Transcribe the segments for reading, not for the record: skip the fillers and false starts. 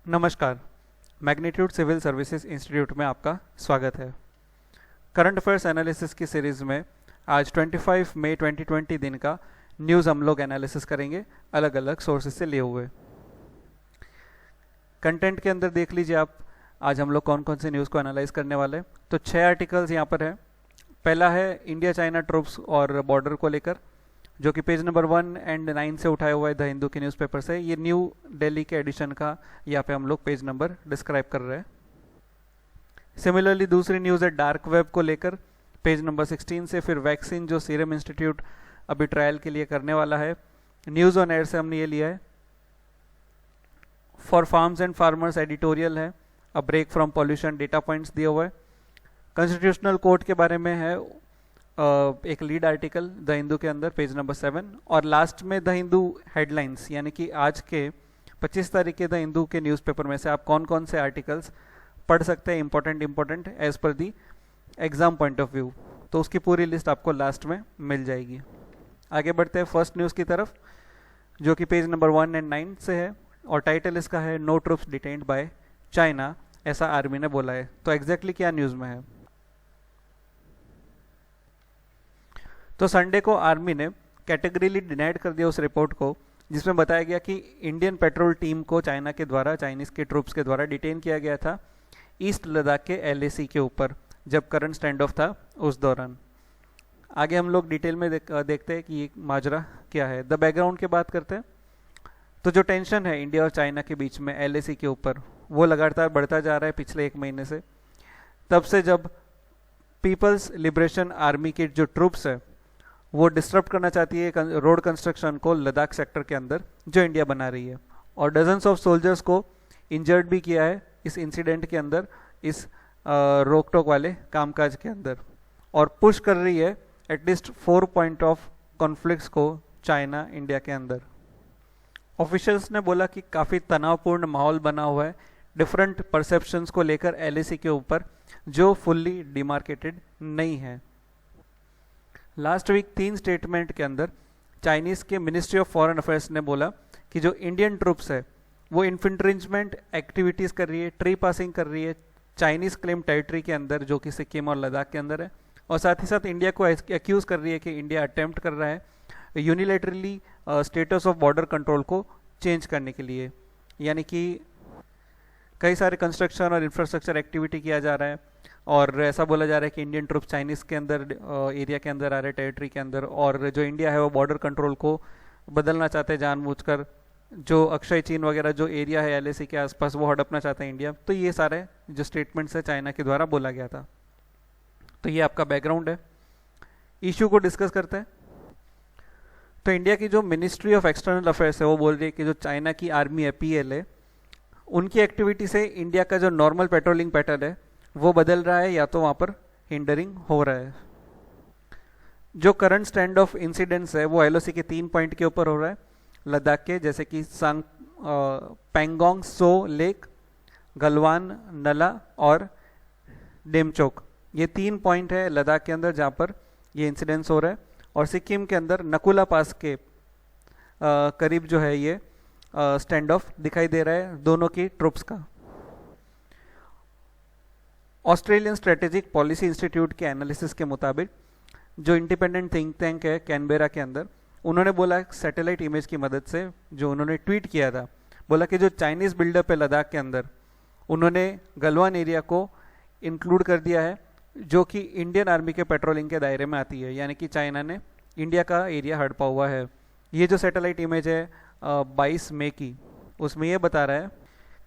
नमस्कार। Magnitude civil services institute में आपका स्वागत है। करंट अफेयर्स एनालिसिस की सीरीज़ में आज 25 मई 2020 दिन का न्यूज़ हम लोग एनालिसिस करेंगे अलग अलग सोर्सेज से लिए हुए। कंटेंट के अंदर देख लीजिए आप, आज हम लोग कौन कौन से न्यूज़ को एनालाइज करने वाले हैं। तो 6 आर्टिकल्स यहाँ पर है। पहला है इंडिया चाइना ट्रूप्स और बॉर्डर को लेकर, जो कि पेज नंबर 1 एंड 9 से उठाया हुआ है द हिंदू के न्यूज़पेपर से। ये न्यू दिल्ली के एडिशन का यहाँ पे हम लोग पेज नंबर डिस्क्राइब कर रहे हैं। सिमिलरली दूसरी न्यूज़ है डार्क वेब को लेकर, पेज नंबर 16 से। फिर वैक्सीन जो सीरम इंस्टीट्यूट अभी ट्रायल के लिए करने वाला है, न्यूज़ ऑन एयर से हमने ये लिया है। For farms and farmers editorial है, a break from pollution, data points दिया हुआ है। कॉन्स्टिट्यूशनल कोर्ट के बारे में है एक लीड आर्टिकल द हिंदू के अंदर, पेज नंबर 7। और लास्ट में द हिंदू हेडलाइंस, यानी कि आज के 25 तारीख के द हिंदू के न्यूज़पेपर में से आप कौन कौन से आर्टिकल्स पढ़ सकते हैं important as per the exam point of view. तो उसकी पूरी लिस्ट आपको लास्ट में मिल जाएगी। आगे बढ़ते हैं फर्स्ट न्यूज़ की तरफ, जो कि पेज नंबर 1 एंड 9 से है, और टाइटल इसका है no troops detained by China, ऐसा आर्मी ने बोला है। तो एग्जैक्टली क्या न्यूज़ में है? तो संडे को आर्मी ने कैटेगरीली डिनाइड कर दिया उस रिपोर्ट को, जिसमें बताया गया कि इंडियन पेट्रोल टीम को चाइना के द्वारा, चाइनीज़ के ट्रूप्स के द्वारा डिटेन किया गया था ईस्ट लद्दाख के LAC के ऊपर, जब करंट स्टैंड ऑफ था उस दौरान। आगे हम लोग डिटेल में देखते हैं कि ये माजरा क्या है। द बैकग्राउंड की बात करते हैं तो जो टेंशन है इंडिया और चाइना के बीच में LAC के ऊपर, वो लगातार बढ़ता जा रहा है पिछले 1 महीने से। तब से जब पीपल्स लिबरेशन आर्मी के जो ट्रूप्स है वो डिस्टर्ब करना चाहती है रोड कंस्ट्रक्शन को लद्दाख सेक्टर के अंदर जो इंडिया बना रही है, और डजन्स ऑफ सोल्जर्स को इंजर्ड भी किया है इस इंसिडेंट के अंदर, इस रोक टोक वाले कामकाज के अंदर, और पुश कर रही है एटलीस्ट 4 पॉइंट ऑफ कॉन्फ्लिक्ट्स को चाइना इंडिया के अंदर। ऑफिशियल्स ने बोला कि काफ़ी तनावपूर्ण माहौल बना हुआ है डिफरेंट परसेप्शंस को लेकर LAC के ऊपर, जो फुल्ली डिमार्केटेड नहीं है। लास्ट वीक 3 स्टेटमेंट के अंदर चाइनीज़ के मिनिस्ट्री ऑफ फॉरेन अफेयर्स ने बोला कि जो इंडियन ट्रूप्स है वो इन्फिल्ट्रेंचमेंट एक्टिविटीज़ कर रही है, ट्री पासिंग कर रही है चाइनीज़ क्लेम टेरिटरी के अंदर, जो कि सिक्किम और लद्दाख के अंदर है, और साथ ही साथ इंडिया को एक्यूज़ कर रही है कि इंडिया अटेम्प्ट कर रहा है unilaterally status of border control को चेंज करने के लिए, यानी कि कई सारे कंस्ट्रक्शन और इंफ्रास्ट्रक्चर एक्टिविटी किया जा रहा है, और ऐसा बोला जा रहा है कि इंडियन ट्रूप चाइनीज़ के अंदर एरिया के अंदर आ रहे, टेरिटरी के अंदर, और जो इंडिया है वो बॉर्डर कंट्रोल को बदलना चाहते हैं जानबूझकर, जो अक्षय चीन वगैरह जो एरिया है LAC के आसपास वो हड़पना चाहते हैं इंडिया। तो ये सारे जो स्टेटमेंट्स है चाइना के द्वारा बोला गया था। तो ये आपका बैकग्राउंड है। इशू को डिस्कस करते हैं। तो इंडिया की जो मिनिस्ट्री ऑफ एक्सटर्नल अफेयर्स है वो बोल रही है कि जो चाइना की आर्मी है PLA, उनकी एक्टिविटी से इंडिया का जो नॉर्मल पेट्रोलिंग पैटर्न है वो बदल रहा है, या तो वहाँ पर हिंडरिंग हो रहा है। जो करंट स्टैंड ऑफ इंसिडेंट्स है वो LOC के 3 पॉइंट के ऊपर हो रहा है लद्दाख के, जैसे कि पैंगोंग सो लेक, गलवान नला और डेमचोक। ये 3 पॉइंट है लद्दाख के अंदर जहाँ पर ये इंसिडेंट्स हो रहा है, और सिक्किम के अंदर नकुला पास के करीब जो है ये स्टैंड ऑफ दिखाई दे रहा है दोनों की ट्रूप्स का। ऑस्ट्रेलियन स्ट्रेटेजिक पॉलिसी इंस्टीट्यूट के एनालिसिस के मुताबिक, जो इंडिपेंडेंट थिंक टैंक है कैनबेरा के अंदर, उन्होंने बोला सैटेलाइट इमेज की मदद से, जो उन्होंने ट्वीट किया था, बोला कि जो चाइनीज़ बिल्डअप है लद्दाख के अंदर, उन्होंने गलवान एरिया को इंक्लूड कर दिया है, जो कि इंडियन आर्मी के पेट्रोलिंग के दायरे में आती है, यानी कि चाइना ने इंडिया का एरिया हड़पा हुआ है। ये जो सैटेलाइट इमेज है 22 मई की, उसमें ये बता रहा है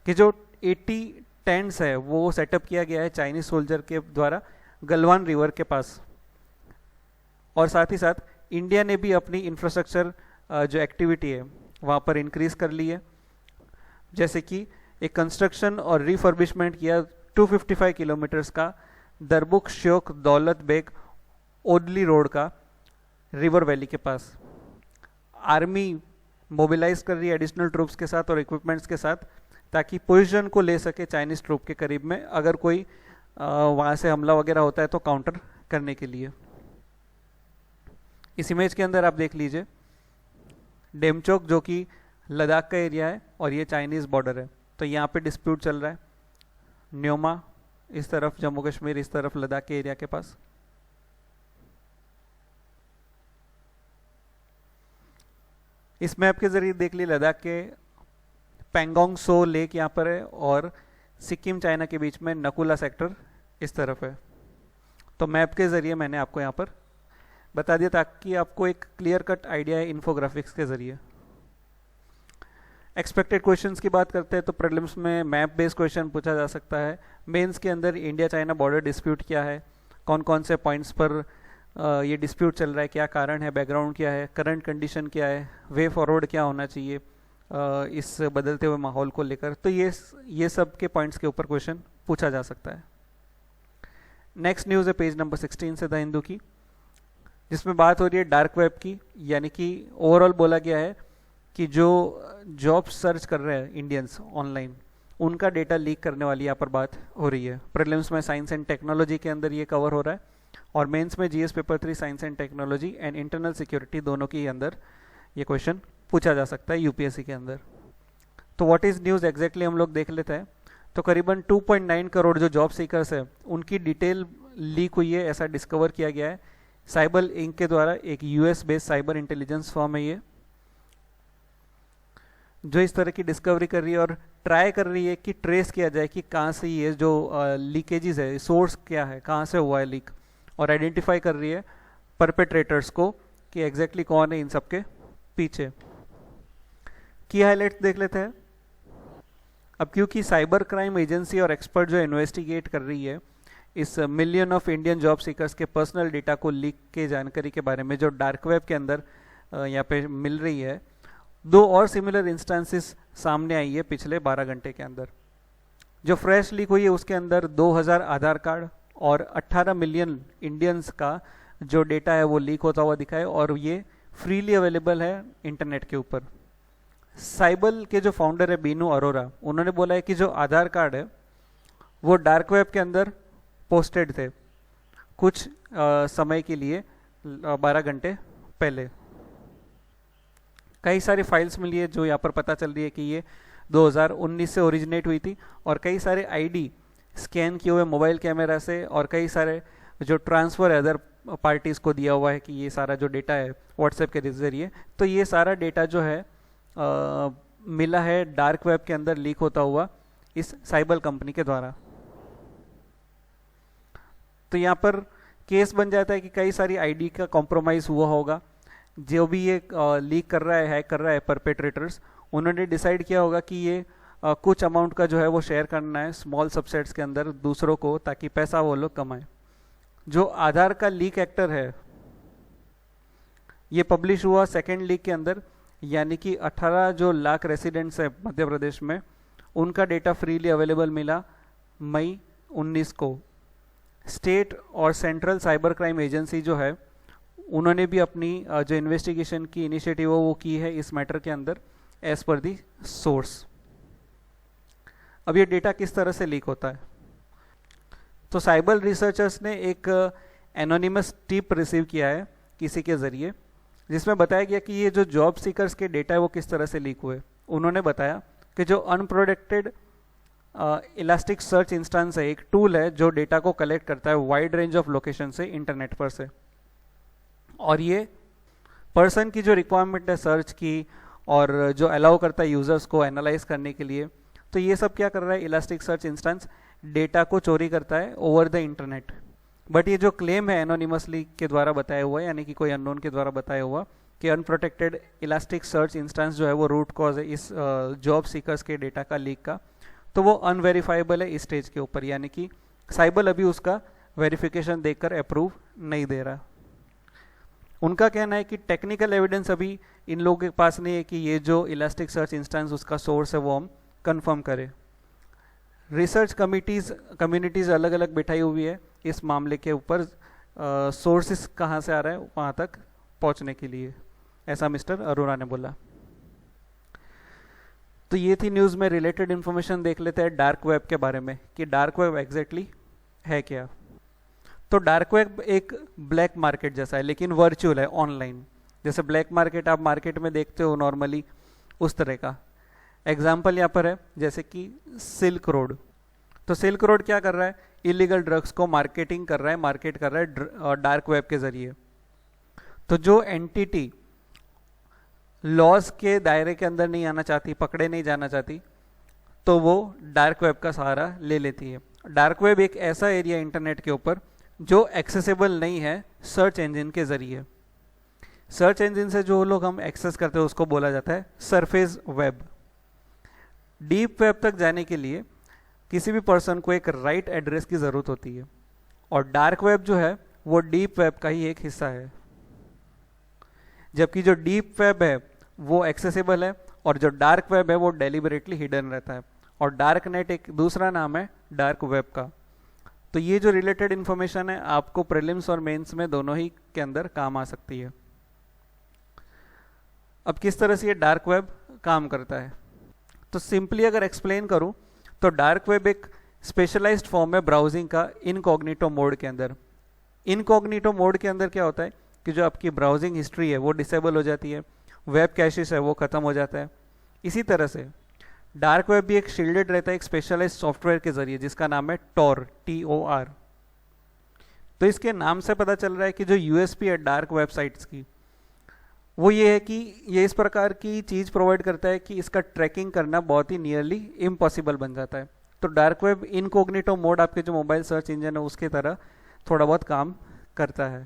कि जो 80 टेंट्स है वो सेटअप किया गया है चाइनीज सोल्जर के द्वारा गलवान रिवर के पास, और साथ ही साथ इंडिया ने भी अपनी इंफ्रास्ट्रक्चर जो एक्टिविटी है वहाँ पर इंक्रीज कर ली है, जैसे कि एक कंस्ट्रक्शन और रिफर्बिशमेंट किया 255 किलोमीटर्स का दरबुक श्योक दौलत बेग ओडली रोड का रिवर वैली के पास। आर्मी मोबिलाइज कर रही है एडिशनल ट्रूप्स के साथ और इक्विपमेंट्स के साथ, ताकि पोजीशन को ले सके चाइनीज ट्रूप के करीब में, अगर कोई वहाँ से हमला वगैरह होता है तो काउंटर करने के लिए। इस इमेज के अंदर आप देख लीजिए डेमचोक, जो कि लद्दाख का एरिया है और ये चाइनीज़ बॉर्डर है। तो यहाँ पे डिस्प्यूट चल रहा है, न्योमा इस तरफ, जम्मू कश्मीर इस तरफ, लद्दाख के एरिया के पास। इस मैप के जरिए देख ली, लद्दाख के पैंगोंग सो लेक यहाँ पर है और सिक्किम चाइना के बीच में नकुला सेक्टर इस तरफ है। तो मैप के जरिए मैंने आपको यहाँ पर बता दिया ताकि आपको एक क्लियर कट आइडिया है इन्फोग्राफिक्स के जरिए। एक्सपेक्टेड क्वेश्चंस की बात करते हैं तो प्रीलिम्स में मैप बेस्ड क्वेश्चन पूछा जा सकता है। मेंस के अंदर इंडिया चाइना बॉर्डर डिस्प्यूट क्या है, कौन कौन से पॉइंट्स पर ये डिस्प्यूट चल रहा है, क्या कारण है, बैकग्राउंड क्या है, करंट कंडीशन क्या है, वे फॉरवर्ड क्या होना चाहिए इस बदलते हुए माहौल को लेकर। तो ये सब के पॉइंट्स के ऊपर क्वेश्चन पूछा जा सकता है। नेक्स्ट न्यूज़ है पेज नंबर 16 से द हिंदू की, जिसमें बात हो रही है डार्क वेब की। यानी कि ओवरऑल बोला गया है कि जो जॉब सर्च कर रहे हैं इंडियंस ऑनलाइन, उनका डेटा लीक करने वाली यहाँ पर बात हो रही है। प्रीलिम्स में साइंस एंड टेक्नोलॉजी के अंदर ये कवर हो रहा है और मेंस में GS paper 3 science and technology and internal security दोनों के अंदर ये क्वेश्चन पूछा जा सकता है यूपीएससी के अंदर। तो व्हाट इज न्यूज़ एग्जैक्टली हम लोग देख लेते हैं। तो करीबन 2.9 करोड़ जो जॉब सीकर्स है उनकी डिटेल लीक हुई है, ऐसा डिस्कवर किया गया है साइबर इंक के द्वारा। एक US based cyber intelligence firm है ये, जो इस तरह की डिस्कवरी कर रही है और ट्राई कर रही है कि ट्रेस किया जाए कि कहाँ से ये जो लीकेजेस है, सोर्स क्या है, कहाँ से हुआ है लीक, और आइडेंटिफाई कर रही है परपेट्रेटर्स को कि एग्जैक्टली कौन है इन सब के पीछे। की हाईलाइट्स देख लेते हैं। अब क्योंकि साइबर क्राइम एजेंसी और एक्सपर्ट जो इन्वेस्टिगेट कर रही है इस million of Indian job seekers के पर्सनल डेटा को लीक के जानकारी के बारे में जो डार्क वेब के अंदर यहाँ पे मिल रही है, 2 और सिमिलर इंस्टेंसेस सामने आई है पिछले 12 घंटे के अंदर। जो फ्रेश लीक हुई है उसके अंदर 2000 आधार कार्ड और 18 मिलियन इंडियंस का जो डेटा है वो लीक होता हुआ दिखा है और ये फ्रीली अवेलेबल है इंटरनेट के ऊपर। साइबल के जो फाउंडर है बीनू अरोरा, उन्होंने बोला है कि जो आधार कार्ड है वो डार्क वेब के अंदर पोस्टेड थे कुछ समय के लिए 12 घंटे पहले। कई सारी फाइल्स मिली है जो यहाँ पर पता चल रही है कि ये 2019 से ओरिजिनेट हुई थी और कई सारे आईडी स्कैन किए हुए मोबाइल कैमरा से और कई सारे जो ट्रांसफ़र अदर पार्टीज़ को दिया हुआ है कि ये सारा जो डेटा है व्हाट्सएप के जरिए, तो ये सारा डेटा जो है मिला है डार्क वेब के अंदर लीक होता हुआ इस साइबर कंपनी के द्वारा। तो यहाँ पर केस बन जाता है कि कई सारी आईडी का कॉम्प्रोमाइज़ हुआ होगा। जो भी ये लीक कर रहा है, हैक कर रहा है परपेट्रेटर्स, उन्होंने डिसाइड किया होगा कि ये कुछ अमाउंट का जो है वो शेयर करना है स्मॉल सबसेट्स के अंदर दूसरों को, ताकि पैसा वो लोग कमाएं। जो आधार का लीक एक्टर है ये पब्लिश हुआ सेकेंड लीक के अंदर, यानी कि 18 जो लाख रेसिडेंट्स है मध्य प्रदेश में, उनका डेटा फ्रीली अवेलेबल मिला मई 19 को। स्टेट और सेंट्रल साइबर क्राइम एजेंसी जो है उन्होंने भी अपनी जो इन्वेस्टिगेशन की इनिशिएटिव वो की है इस मैटर के अंदर एज पर दी सोर्स। अब ये डेटा किस तरह से लीक होता है, तो साइबर रिसर्चर्स ने एक एनोनिमस टिप रिसीव किया है किसी के ज़रिए, जिसमें बताया गया कि ये जो जॉब सीकर्स के डेटा है वो किस तरह से लीक हुए। उन्होंने बताया कि जो अनप्रोटेक्टेड इलास्टिक सर्च इंस्टेंस है, एक टूल है जो डेटा को कलेक्ट करता है वाइड रेंज ऑफ लोकेशन से इंटरनेट पर से, और ये पर्सन की जो रिक्वायरमेंट है सर्च की और जो अलाउ करता है यूजर्स को एनालाइज करने के लिए, तो ये सब क्या कर रहा है, इलास्टिक सर्च इंस्टेंस डेटा को चोरी करता है ओवर द इंटरनेट। बट ये जो क्लेम है एनोनिमसली के द्वारा बताया हुआ है, यानी कि कोई अननोन के द्वारा बताया हुआ कि अनप्रोटेक्टेड इलास्टिक सर्च इंस्टेंस जो है वो रूट कॉज है इस जॉब सीकर्स के डेटा का लीक का, तो वो अनवेरीफाइबल है इस स्टेज के ऊपर, यानी कि साइबर अभी उसका वेरिफिकेशन देखकर अप्रूव नहीं दे रहा। उनका कहना है कि टेक्निकल एविडेंस अभी इन लोगों के पास नहीं है कि ये जो इलास्टिक सर्च इंस्टेंस उसका सोर्स है वो हम कंफर्म करें। रिसर्च कम्युनिटीज़ अलग अलग बिठाई हुई है इस मामले के ऊपर, सोर्सेस कहाँ से आ रहा है वहाँ तक पहुँचने के लिए, ऐसा मिस्टर अरोरा ने बोला। तो ये थी न्यूज़ में रिलेटेड इन्फॉर्मेशन। देख लेते हैं डार्क वेब के बारे में कि डार्क वेब एग्जैक्टली है क्या। तो डार्क वेब एक ब्लैक मार्केट जैसा है, लेकिन वर्चुअल है, ऑनलाइन। जैसे ब्लैक मार्केट आप मार्केट में देखते हो नॉर्मली, उस तरह का। एग्जाम्पल यहाँ पर है जैसे कि सिल्क रोड। तो सिल्क रोड क्या कर रहा है, इलीगल ड्रग्स को मार्केट कर रहा है डार्क वेब के जरिए। तो जो एंटिटी लॉज के दायरे के अंदर नहीं आना चाहती, पकड़े नहीं जाना चाहती, तो वो डार्क वेब का सहारा ले लेती है। डार्क वेब एक ऐसा एरिया इंटरनेट के ऊपर जो एक्सेसिबल नहीं है सर्च इंजन के जरिए। सर्च इंजन से जो लोग हम एक्सेस करते हैं उसको बोला जाता है सरफेस वेब। डीप वेब तक जाने के लिए किसी भी पर्सन को एक राइट एड्रेस की ज़रूरत होती है, और डार्क वेब जो है वो डीप वेब का ही एक हिस्सा है। जबकि जो डीप वेब है वो एक्सेसिबल है, और जो डार्क वेब है वो डेलिबरेटली हिडन रहता है। और डार्क नेट एक दूसरा नाम है डार्क वेब का। तो ये जो रिलेटेड इन्फॉर्मेशन है आपको प्रीलिम्स और मेंस में दोनों ही के अंदर काम आ सकती है। अब किस तरह से ये डार्क वेब काम करता है, तो सिंपली अगर एक्सप्लेन करूं तो डार्क वेब एक स्पेशलाइज्ड फॉर्म है ब्राउजिंग का इनकॉग्निटो मोड के अंदर। इनकॉग्निटो मोड के अंदर क्या होता है कि जो आपकी ब्राउजिंग हिस्ट्री है वो डिसेबल हो जाती है, वेब कैशेस है वो खत्म हो जाता है। इसी तरह से डार्क वेब भी एक शील्डेड रहता है एक स्पेशलाइज्ड सॉफ्टवेयर के जरिए जिसका नाम है टॉर, TOR। तो इसके नाम से पता चल रहा है कि जो यूएसपी है डार्क वेबसाइट्स की वो ये है कि ये इस प्रकार की चीज़ प्रोवाइड करता है कि इसका ट्रैकिंग करना बहुत ही नियरली इम्पॉसिबल बन जाता है। तो डार्क वेब इनकॉग्निटो मोड आपके जो मोबाइल सर्च इंजन है उसके तरह थोड़ा बहुत काम करता है।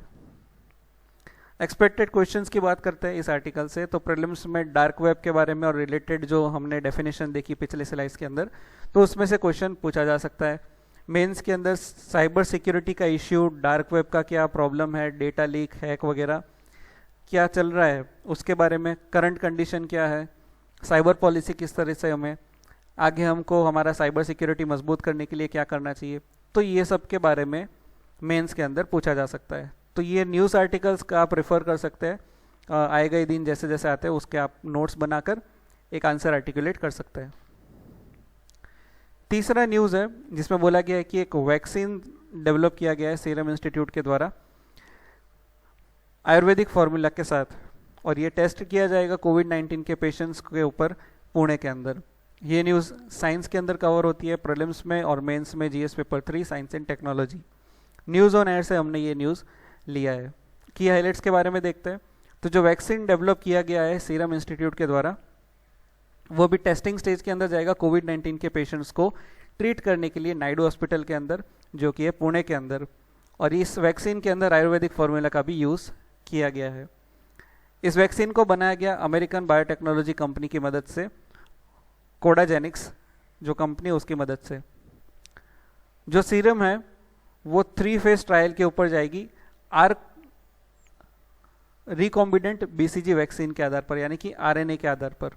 एक्सपेक्टेड क्वेश्चंस की बात करते हैं इस आर्टिकल से। तो प्रीलिम्स में डार्क वेब के बारे में और रिलेटेड जो हमने डेफिनेशन देखी पिछले स्लाइड्स के अंदर, तो उसमें से क्वेश्चन पूछा जा सकता है। मेंस के अंदर साइबर सिक्योरिटी का इश्यू, डार्क वेब का क्या प्रॉब्लम है, डेटा लीक, हैक वगैरह क्या चल रहा है उसके बारे में, करंट कंडीशन क्या है, साइबर पॉलिसी किस तरह से हमें आगे हमको हमारा साइबर सिक्योरिटी मजबूत करने के लिए क्या करना चाहिए, तो ये सब के बारे में मेंस के अंदर पूछा जा सकता है। तो ये न्यूज़ आर्टिकल्स का आप रेफर कर सकते हैं। आए गए दिन जैसे जैसे आते हैं उसके आप नोट्स बनाकर एक आंसर आर्टिकुलेट कर सकते हैं। तीसरा न्यूज़ है जिसमें बोला गया है कि एक वैक्सीन डेवलप किया गया है सीरम इंस्टीट्यूट के द्वारा आयुर्वेदिक फार्मूला के साथ, और ये टेस्ट किया जाएगा कोविड-19 के पेशेंट्स के ऊपर पुणे के अंदर। ये न्यूज़ साइंस के अंदर कवर होती है प्रीलिम्स में और मेंस में GS paper 3 science and technology. News on air से हमने ये न्यूज़ लिया है। की हाइलाइट्स के बारे में देखते हैं। तो जो वैक्सीन डेवलप किया गया है सीरम इंस्टीट्यूट के द्वारा वो भी टेस्टिंग स्टेज के अंदर जाएगा कोविड-19 के पेशेंट्स को ट्रीट करने के लिए नायडू हॉस्पिटल के अंदर जो कि है पुणे के अंदर, और इस वैक्सीन के अंदर आयुर्वेदिक फार्मूला का भी यूज़ किया गया है। इस वैक्सीन को बनाया गया अमेरिकन बायोटेक्नोलॉजी कंपनी की मदद से, कोडाजेनिक्स जो कंपनी है उसकी मदद से। जो सीरम है वो 3 फेज ट्रायल के ऊपर जाएगी रिकॉम्बिनेंट BCG वैक्सीन के आधार पर, यानी कि RNA के आधार पर।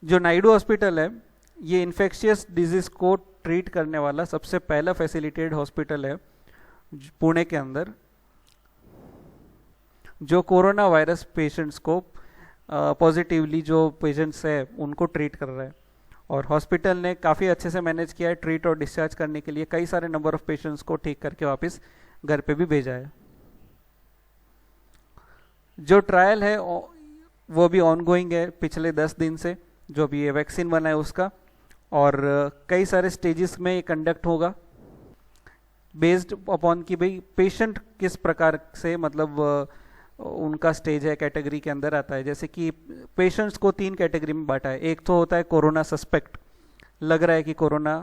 जो नायडू हॉस्पिटल है ये इन्फेक्शियस डिजीज को ट्रीट करने वाला सबसे पहला फैसिलिटेटेड हॉस्पिटल है पुणे के अंदर, जो कोरोना वायरस पेशेंट्स को पॉजिटिवली जो पेशेंट्स है उनको ट्रीट कर रहा है। और हॉस्पिटल ने काफ़ी अच्छे से मैनेज किया है ट्रीट और डिस्चार्ज करने के लिए, कई सारे नंबर ऑफ पेशेंट्स को ठीक करके वापस घर पे भी भेजा है। जो ट्रायल है वो भी ऑनगोइंग है पिछले 10 दिन से, जो भी ये वैक्सीन बना है उसका, और कई सारे स्टेजेस में ये कंडक्ट होगा बेस्ड अपॉन कि भाई पेशेंट किस प्रकार से मतलब उनका स्टेज है, कैटेगरी के अंदर आता है। जैसे कि पेशेंट्स को 3 कैटेगरी में बांटा है। एक तो होता है कोरोना सस्पेक्ट, लग रहा है कि कोरोना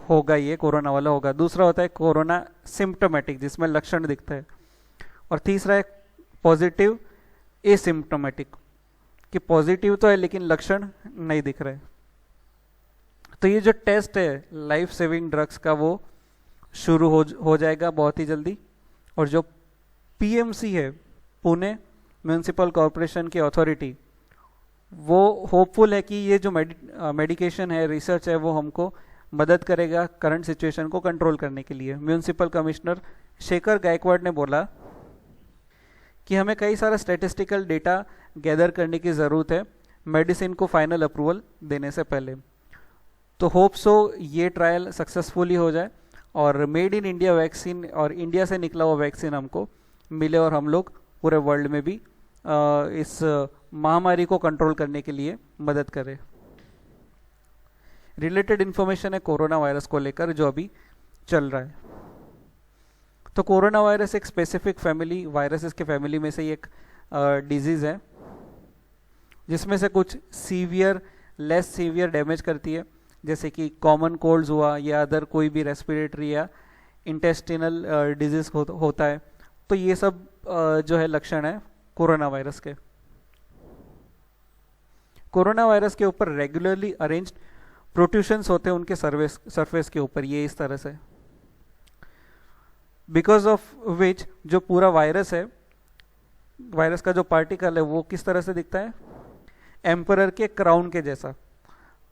होगा, ये कोरोना वाला होगा। दूसरा होता है कोरोना सिम्टोमेटिक जिसमें लक्षण दिखता है, और तीसरा है पॉजिटिव एसिम्टोमेटिक कि पॉजिटिव तो है लेकिन लक्षण नहीं दिख रहे। तो ये जो टेस्ट है लाइफ सेविंग ड्रग्स का वो शुरू हो जाएगा बहुत ही जल्दी। और जो PMC है पुणे म्यूनिसिपल कॉरपोरेशन की अथॉरिटी, वो होपफुल है कि ये जो मेडिकेशन है, रिसर्च है, वो हमको मदद करेगा करंट सिचुएशन को कंट्रोल करने के लिए। म्यूनिसिपल कमिश्नर शेखर गायकवाड़ ने बोला कि हमें कई सारा स्टैटिस्टिकल डेटा गैदर करने की ज़रूरत है मेडिसिन को फाइनल अप्रूवल देने से पहले। तो होप सो ये ट्रायल सक्सेसफुली हो जाए और मेड इन इंडिया वैक्सीन और इंडिया से निकला हुआ वैक्सीन हमको मिले और हम लोग पूरे वर्ल्ड में भी इस महामारी को कंट्रोल करने के लिए मदद करे। रिलेटेड इन्फॉर्मेशन है कोरोना वायरस को लेकर जो अभी चल रहा है। तो कोरोना वायरस एक स्पेसिफिक फैमिली वायरसेस के फैमिली में से एक डिजीज़ है जिसमें से कुछ सीवियर लेस सीवियर डैमेज करती है, जैसे कि कॉमन कोल्ड्स हुआ या अदर कोई भी रेस्पिरेटरी या इंटेस्टिनल डिजीज होता है। तो ये सब जो है लक्षण है कोरोना वायरस के। कोरोना वायरस के ऊपर रेगुलरली अरेंज्ड प्रोट्रूशंस होते हैं उनके सरफेस के ऊपर, ये इस तरह से, बिकॉज ऑफ विच जो पूरा वायरस है, वायरस का जो पार्टिकल है वो किस तरह से दिखता है, एम्परर के क्राउन के जैसा।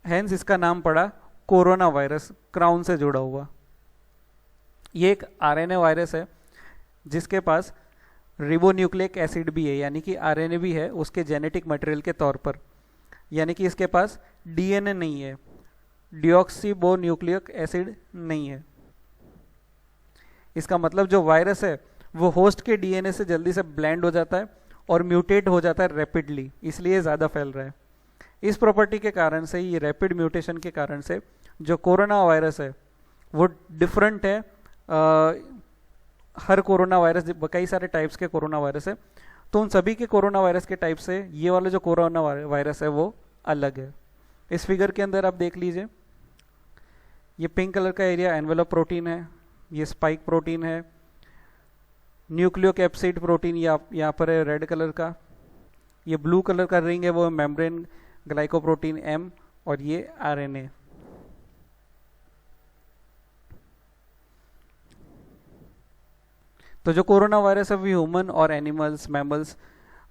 हेंस इसका नाम पड़ा कोरोना वायरस, क्राउन से जुड़ा हुआ। ये एक आरएनए वायरस है जिसके पास रिबोन्यूक्लिक एसिड भी है, यानी कि आरएनए भी है उसके जेनेटिक मटेरियल के तौर पर, यानी कि इसके पास डीएनए नहीं है, डिऑक्सीबोन्यूक्लिक एसिड नहीं है। इसका मतलब जो वायरस है वो होस्ट के डीएनए से जल्दी से ब्लेंड हो जाता है और म्यूटेट हो जाता है रैपिडली, इसलिए ज़्यादा फैल रहा है। इस प्रॉपर्टी के कारण से, ये रैपिड म्यूटेशन के कारण से जो कोरोना वायरस है वो डिफरेंट है। हर कोरोना वायरस, कई सारे टाइप्स के कोरोना वायरस है, तो उन सभी के कोरोना वायरस के टाइप से ये वाला जो कोरोना वायरस है वो अलग है। इस फिगर के अंदर आप देख लीजिए, ये पिंक कलर का एरिया एनवेलप प्रोटीन है, ये स्पाइक प्रोटीन है, न्यूक्लियोकैप्सिड प्रोटीन यहाँ पर है रेड कलर का, ये ब्लू कलर का रिंग है वो मेम्ब्रेन ग्लाइकोप्रोटीन एम, और ये आरएनए। तो जो कोरोना वायरस है वो ह्यूमन और एनिमल्स, मैमल्स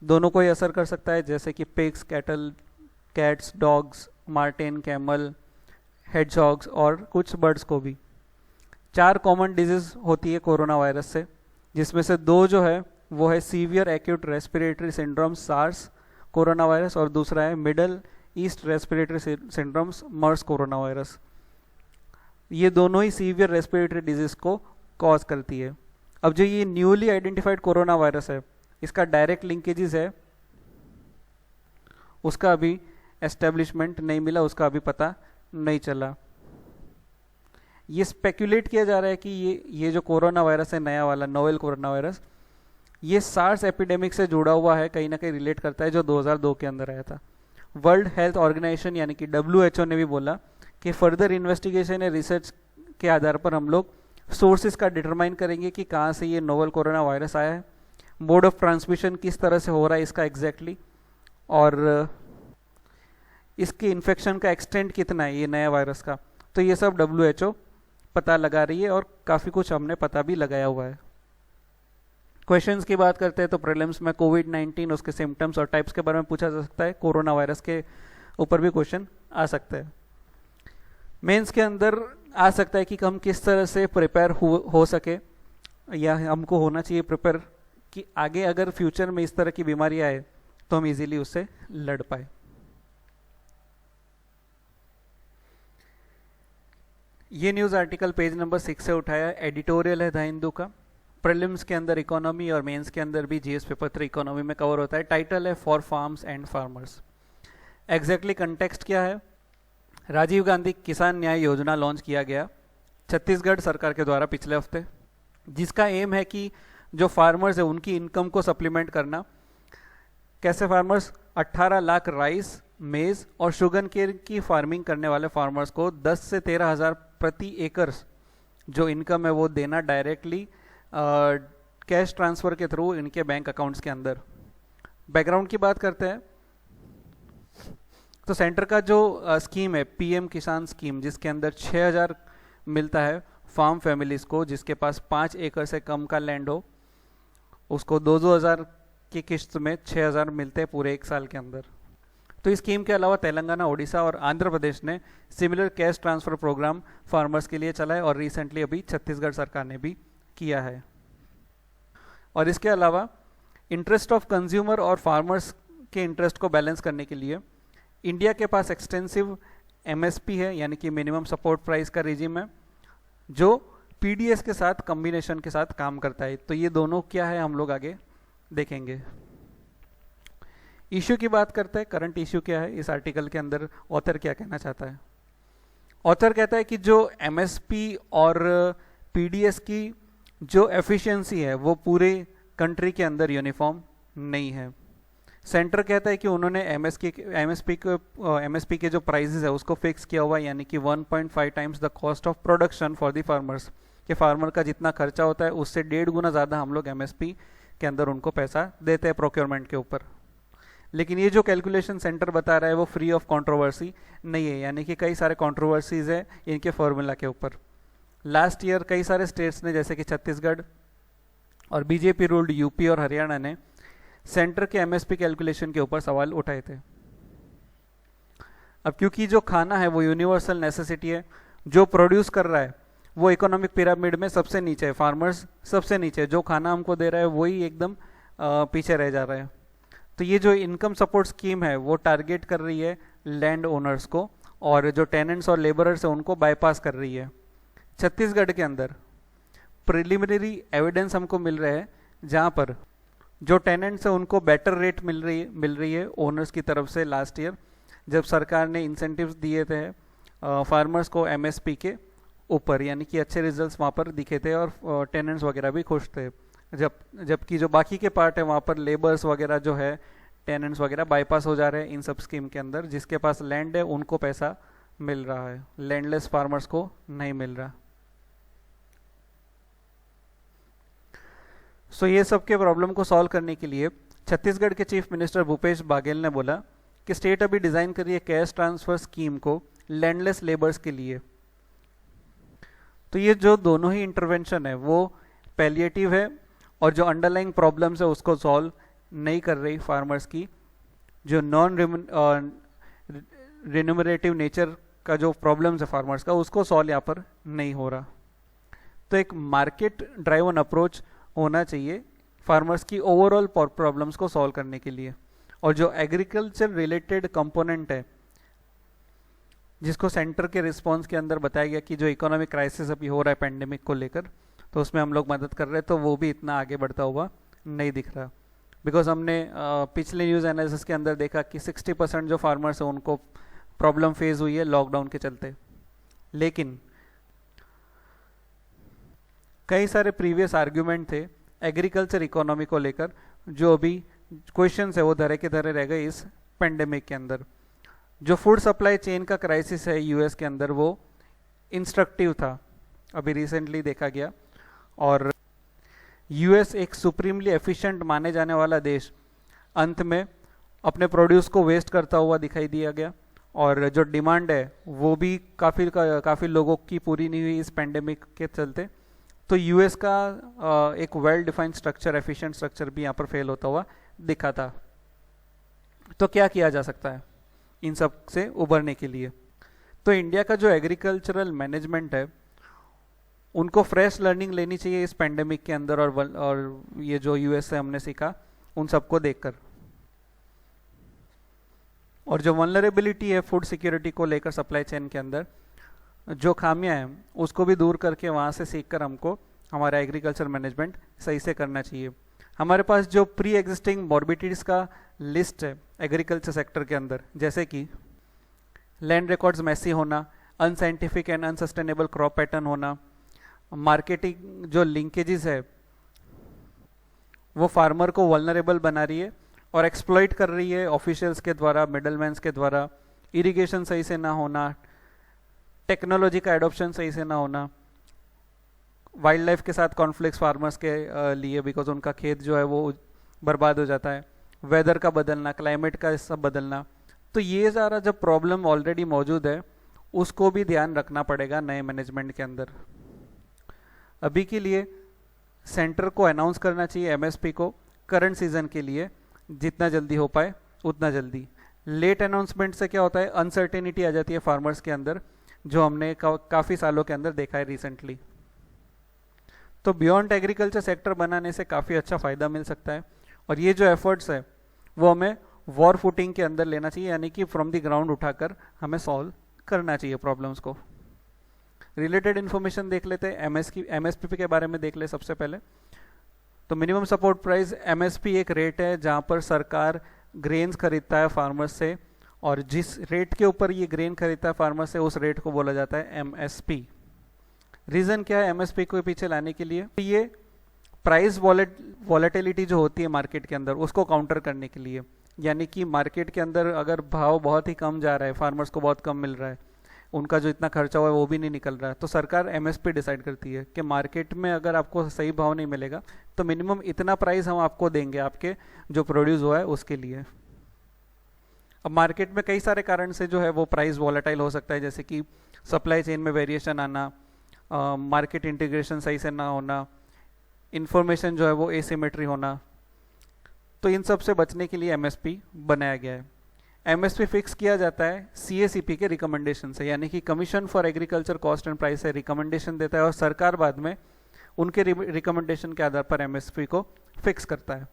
दोनों को ही असर कर सकता है, जैसे कि pigs, cattle, cats, dogs, marten, camel, hedgehogs और कुछ बर्ड्स को भी। 4 कॉमन डिजीज होती है कोरोना वायरस से, जिसमें से 2 जो है वो है severe acute respiratory syndrome SARS corona virus, और दूसरा है middle east respiratory syndromes MERS corona virus. ये दोनों ही सीवियर रेस्पिरेटरी डिजीज को कॉज करती है। अब जो ये न्यूली आइडेंटिफाइड कोरोना वायरस है, इसका डायरेक्ट लिंकेजेस है, उसका अभी एस्टेब्लिशमेंट नहीं मिला, उसका अभी पता नहीं चला। ये स्पेक्यूलेट किया जा रहा है कि ये जो कोरोना वायरस है, नया वाला नोवेल कोरोना वायरस, ये सार्स एपिडेमिक से जुड़ा हुआ है, कहीं ना कहीं रिलेट करता है, जो 2002 के अंदर आया था। वर्ल्ड हेल्थ ऑर्गेनाइजेशन यानी कि WHO ने भी बोला कि फर्दर इन्वेस्टिगेशन या रिसर्च के आधार पर हम लोग सोर्सेज का डिटरमाइन करेंगे कि कहाँ से ये नोवेल कोरोना वायरस आया है, मोड ऑफ ट्रांसमिशन किस तरह से हो रहा है इसका एग्जैक्टली, और इसके इन्फेक्शन का एक्सटेंट कितना है ये नया वायरस का। तो ये सब WHO पता लगा रही है और काफ़ी कुछ हमने पता भी लगाया हुआ है। क्वेश्चंस की बात करते हैं तो प्रीलिम्स में कोविड-19, उसके सिम्टम्स और टाइप्स के बारे में पूछा जा सकता है। कोरोना वायरस के ऊपर भी क्वेश्चन आ सकता है। मेंस के अंदर आ सकता है कि हम किस तरह से प्रिपेयर हो सके, या हमको होना चाहिए प्रिपेयर कि आगे अगर फ्यूचर में इस तरह की बीमारी आए तो हम इजीली उससे लड़ पाए। ये न्यूज़ आर्टिकल पेज नंबर 6 से उठाया, एडिटोरियल है द हिंदू का। प्रीलिम्स के अंदर इकोनॉमी और मेंस के अंदर भी जीएस पेपर 3 इकोनॉमी में कवर होता है। टाइटल है for farms and farmers. Exactly context क्या है, राजीव गांधी किसान न्याय योजना लॉन्च किया गया छत्तीसगढ़ सरकार के द्वारा पिछले हफ्ते, जिसका एम है कि जो फार्मर्स है उनकी इनकम को सप्लीमेंट करना। कैसे फार्मर्स, 18 लाख राइस, मेज और शुगर केन की फार्मिंग करने वाले फार्मर्स को 10 से 13 हज़ार प्रति एकड़ जो इनकम है वो देना डायरेक्टली कैश ट्रांसफ़र के थ्रू इनके बैंक अकाउंट्स के अंदर। बैकग्राउंड की बात करते हैं तो सेंटर का जो स्कीम है PM किसान स्कीम, जिसके अंदर 6,000 मिलता है फार्म फैमिलीज़ को जिसके पास 5 एकड़ से कम का लैंड हो, उसको 2-2 हज़ार की किस्त में 6,000 मिलते हैं पूरे 1 साल के अंदर। तो इस स्कीम के अलावा तेलंगाना, ओडिशा और आंध्र प्रदेश ने similar cash transfer programme farmers के लिए चलाए, और रिसेंटली अभी छत्तीसगढ़ सरकार ने भी किया है। और इसके अलावा इंटरेस्ट ऑफ कंज्यूमर और फार्मर्स के इंटरेस्ट को बैलेंस करने के लिए इंडिया के पास एक्सटेंसिव MSP है, यानी कि मिनिमम सपोर्ट प्राइस का रिजिम है, जो PDS के साथ कॉम्बिनेशन के साथ काम करता है। तो ये दोनों क्या है हम लोग आगे देखेंगे। इश्यू की बात करते हैं, करंट इश्यू क्या है इस आर्टिकल के अंदर, ऑथर क्या कहना चाहता है। ऑथर कहता है कि जो एमएसपी और पीडीएस की जो एफिशिएंसी है वो पूरे कंट्री के अंदर यूनिफॉर्म नहीं है। सेंटर कहता है कि उन्होंने एमएसपी के जो प्राइसेस है उसको फिक्स किया हुआ है, यानी कि 1.5 times the cost of production for the farmers, कि फार्मर का जितना खर्चा होता है उससे 1.5 गुना ज़्यादा हम लोग एमएसपी के अंदर उनको पैसा देते हैं प्रोक्योरमेंट के ऊपर। लेकिन ये जो कैलकुलेशन सेंटर बता रहा है वो फ्री ऑफ कंट्रोवर्सी नहीं है, यानी कि कई सारे कंट्रोवर्सीज है इनके फॉर्मूला के ऊपर। लास्ट ईयर कई सारे स्टेट्स ने, जैसे कि छत्तीसगढ़ और बीजेपी रूल्ड यूपी और हरियाणा ने सेंटर के एमएसपी कैलकुलेशन के ऊपर सवाल उठाए थे। अब क्योंकि जो खाना है वो यूनिवर्सल नेसेसिटी है, जो प्रोड्यूस कर रहा है वो इकोनॉमिक पिरामिड में सबसे नीचे है, फार्मर्स सबसे नीचे, जो खाना हमको दे रहा है वही एकदम पीछे रह जा रहा है। तो ये जो इनकम सपोर्ट स्कीम है वो टारगेट कर रही है लैंड ओनर्स को, और जो टेनेंट्स और लेबरर्स है उनको बाईपास कर रही है। छत्तीसगढ़ के अंदर प्रिलिमिनरी एविडेंस हमको मिल रहा है जहाँ पर जो टेनेंट्स है उनको बेटर रेट मिल रही है ओनर्स की तरफ से। लास्ट ईयर जब सरकार ने इंसेंटिव्स दिए थे फार्मर्स को एमएसपी के ऊपर, यानी कि अच्छे रिजल्ट्स वहाँ पर दिखे थे और टेनेंट्स वगैरह भी खुश थे। जबकि जो बाकी के पार्ट है वहाँ पर लेबर्स वगैरह जो है, टेनेंट्स वगैरह बाईपास हो जा रहे हैं इन सब स्कीम के अंदर। जिसके पास लैंड है उनको पैसा मिल रहा है, लैंडलेस फार्मर्स को नहीं मिल रहा। सो ये सब के प्रॉब्लम को सॉल्व करने के लिए छत्तीसगढ़ के चीफ मिनिस्टर भूपेश बाघेल ने बोला कि स्टेट अभी डिजाइन कर रही है कैश ट्रांसफर स्कीम को लैंडलेस लेबर्स के लिए। तो ये जो दोनों ही इंटरवेंशन है वो पैलिएटिव है, और जो अंडरलाइंग प्रॉब्लम्स है उसको सॉल्व नहीं कर रही फार्मर्स की। जो नॉन रिन्यूमरेटिव नेचर का जो प्रॉब्लम्स है फार्मर्स का उसको सॉल्व यहाँ पर नहीं हो रहा। तो एक मार्केट ड्राइवन अप्रोच होना चाहिए फार्मर्स की ओवरऑल प्रॉब्लम्स को सॉल्व करने के लिए। और जो एग्रीकल्चर रिलेटेड कंपोनेंट है जिसको सेंटर के रिस्पांस के अंदर बताया गया कि जो इकोनॉमिक क्राइसिस अभी हो रहा है पेंडेमिक को लेकर, तो उसमें हम लोग मदद कर रहे हैं, तो वो भी इतना आगे बढ़ता हुआ नहीं दिख रहा। बिकॉज हमने पिछले न्यूज़ एनालिसिस के अंदर देखा कि 60% जो फार्मर्स हैं उनको प्रॉब्लम फेस हुई है लॉकडाउन के चलते। लेकिन कई सारे प्रीवियस आर्ग्यूमेंट थे एग्रीकल्चर इकोनॉमी को लेकर, जो अभी क्वेश्चंस है वो धरे के धरे रह गए इस पेंडेमिक के अंदर। जो फूड सप्लाई चेन का क्राइसिस है यूएस के अंदर वो इंस्ट्रक्टिव था, अभी रिसेंटली देखा गया। और यूएस एक सुप्रीमली एफिशिएंट माने जाने वाला देश अंत में अपने प्रोड्यूस को वेस्ट करता हुआ दिखाई दिया गया, और जो डिमांड है वो भी काफ़ी लोगों की पूरी नहीं हुई इस पेंडेमिक के चलते। तो यूएस का एक well defined structure, efficient structure भी यहाँ पर फेल होता हुआ दिखा था। तो क्या किया जा सकता है इन सब से उभरने के लिए? तो इंडिया का जो एग्रीकल्चरल मैनेजमेंट है उनको फ्रेश लर्निंग लेनी चाहिए इस पेंडेमिक के अंदर, और ये जो यूएस से हमने सीखा उन सबको देखकर। और जो वल्नरेबिलिटी है फूड सिक्योरिटी को लेकर सप्लाई चेन के अंदर, जो खामियां हैं उसको भी दूर करके वहाँ से सीखकर हमको हमारा एग्रीकल्चर मैनेजमेंट सही से करना चाहिए। हमारे पास जो प्री एग्जिस्टिंग मॉर्बिडिटीज़ का लिस्ट है एग्रीकल्चर सेक्टर के अंदर, जैसे कि लैंड रिकॉर्ड्स मैसी होना, unscientific and unsustainable crop pattern होना, मार्केटिंग जो लिंकेजेस है वो फार्मर को वल्नरेबल बना रही है और एक्सप्लॉइट कर रही है ऑफिशियल्स के द्वारा, मिडलमैन्स के द्वारा, इरिगेशन सही से ना होना, टेक्नोलॉजी का एडॉप्शन सही से ना होना, वाइल्ड लाइफ के साथ कॉन्फ्लिक्ट्स फार्मर्स के लिए, बिकॉज उनका खेत जो है वो बर्बाद हो जाता है, वेदर का बदलना, क्लाइमेट का सब बदलना। तो ये सारा जब प्रॉब्लम ऑलरेडी मौजूद है उसको भी ध्यान रखना पड़ेगा नए मैनेजमेंट के अंदर। अभी के लिए सेंटर को अनाउंस करना चाहिए एमएसपी को करंट सीजन के लिए, जितना जल्दी हो पाए उतना जल्दी। लेट अनाउंसमेंट से क्या होता है, अनसर्टेनिटी आ जाती है फार्मर्स के अंदर, जो हमने काफ़ी सालों के अंदर देखा है रिसेंटली। तो बियॉन्ड एग्रीकल्चर सेक्टर बनाने से काफ़ी अच्छा फ़ायदा मिल सकता है, और ये जो एफर्ट्स है वो हमें वॉर फुटिंग के अंदर लेना चाहिए, यानी कि फ्रॉम द ग्राउंड उठाकर हमें सॉल्व करना चाहिए प्रॉब्लम्स को। रिलेटेड इन्फॉर्मेशन देख लेते हैं, एमएसपी के बारे में देख ले सबसे पहले। तो मिनिमम सपोर्ट प्राइस एमएसपी एक रेट है जहाँ पर सरकार ग्रेन्स खरीदता है फार्मर से, और जिस रेट के ऊपर ये ग्रेन खरीदता है फार्मर से, उस रेट को बोला जाता है एमएसपी। रीज़न क्या है एमएसपी को पीछे लाने के लिए? ये प्राइस वॉलेटिलिटी जो होती है मार्केट के अंदर, उसको काउंटर करने के लिए। यानी कि मार्केट के अंदर अगर भाव बहुत ही कम जा रहा है, फार्मर्स को बहुत कम मिल रहा है, उनका जो इतना खर्चा हुआ है वो भी नहीं निकल रहा है, तो सरकार एमएसपी डिसाइड करती है कि मार्केट में अगर आपको सही भाव नहीं मिलेगा तो मिनिमम इतना प्राइस हम आपको देंगे आपके जो प्रोड्यूस हुआ है उसके लिए। अब मार्केट में कई सारे कारण से जो है वो प्राइस वॉलेटाइल हो सकता है, जैसे कि सप्लाई चेन में वेरिएशन आना, मार्केट इंटीग्रेशन सही से ना होना, इंफॉर्मेशन जो है वो एसिमेट्री होना। तो इन सब से बचने के लिए एमएसपी बनाया गया है। एमएसपी फिक्स किया जाता है सीएसीपी के रिकमेंडेशन से, यानी कि commission for agriculture cost and price से रिकमेंडेशन देता है और सरकार बाद में उनके रिकमेंडेशन के आधार पर एमएसपी को फिक्स करता है।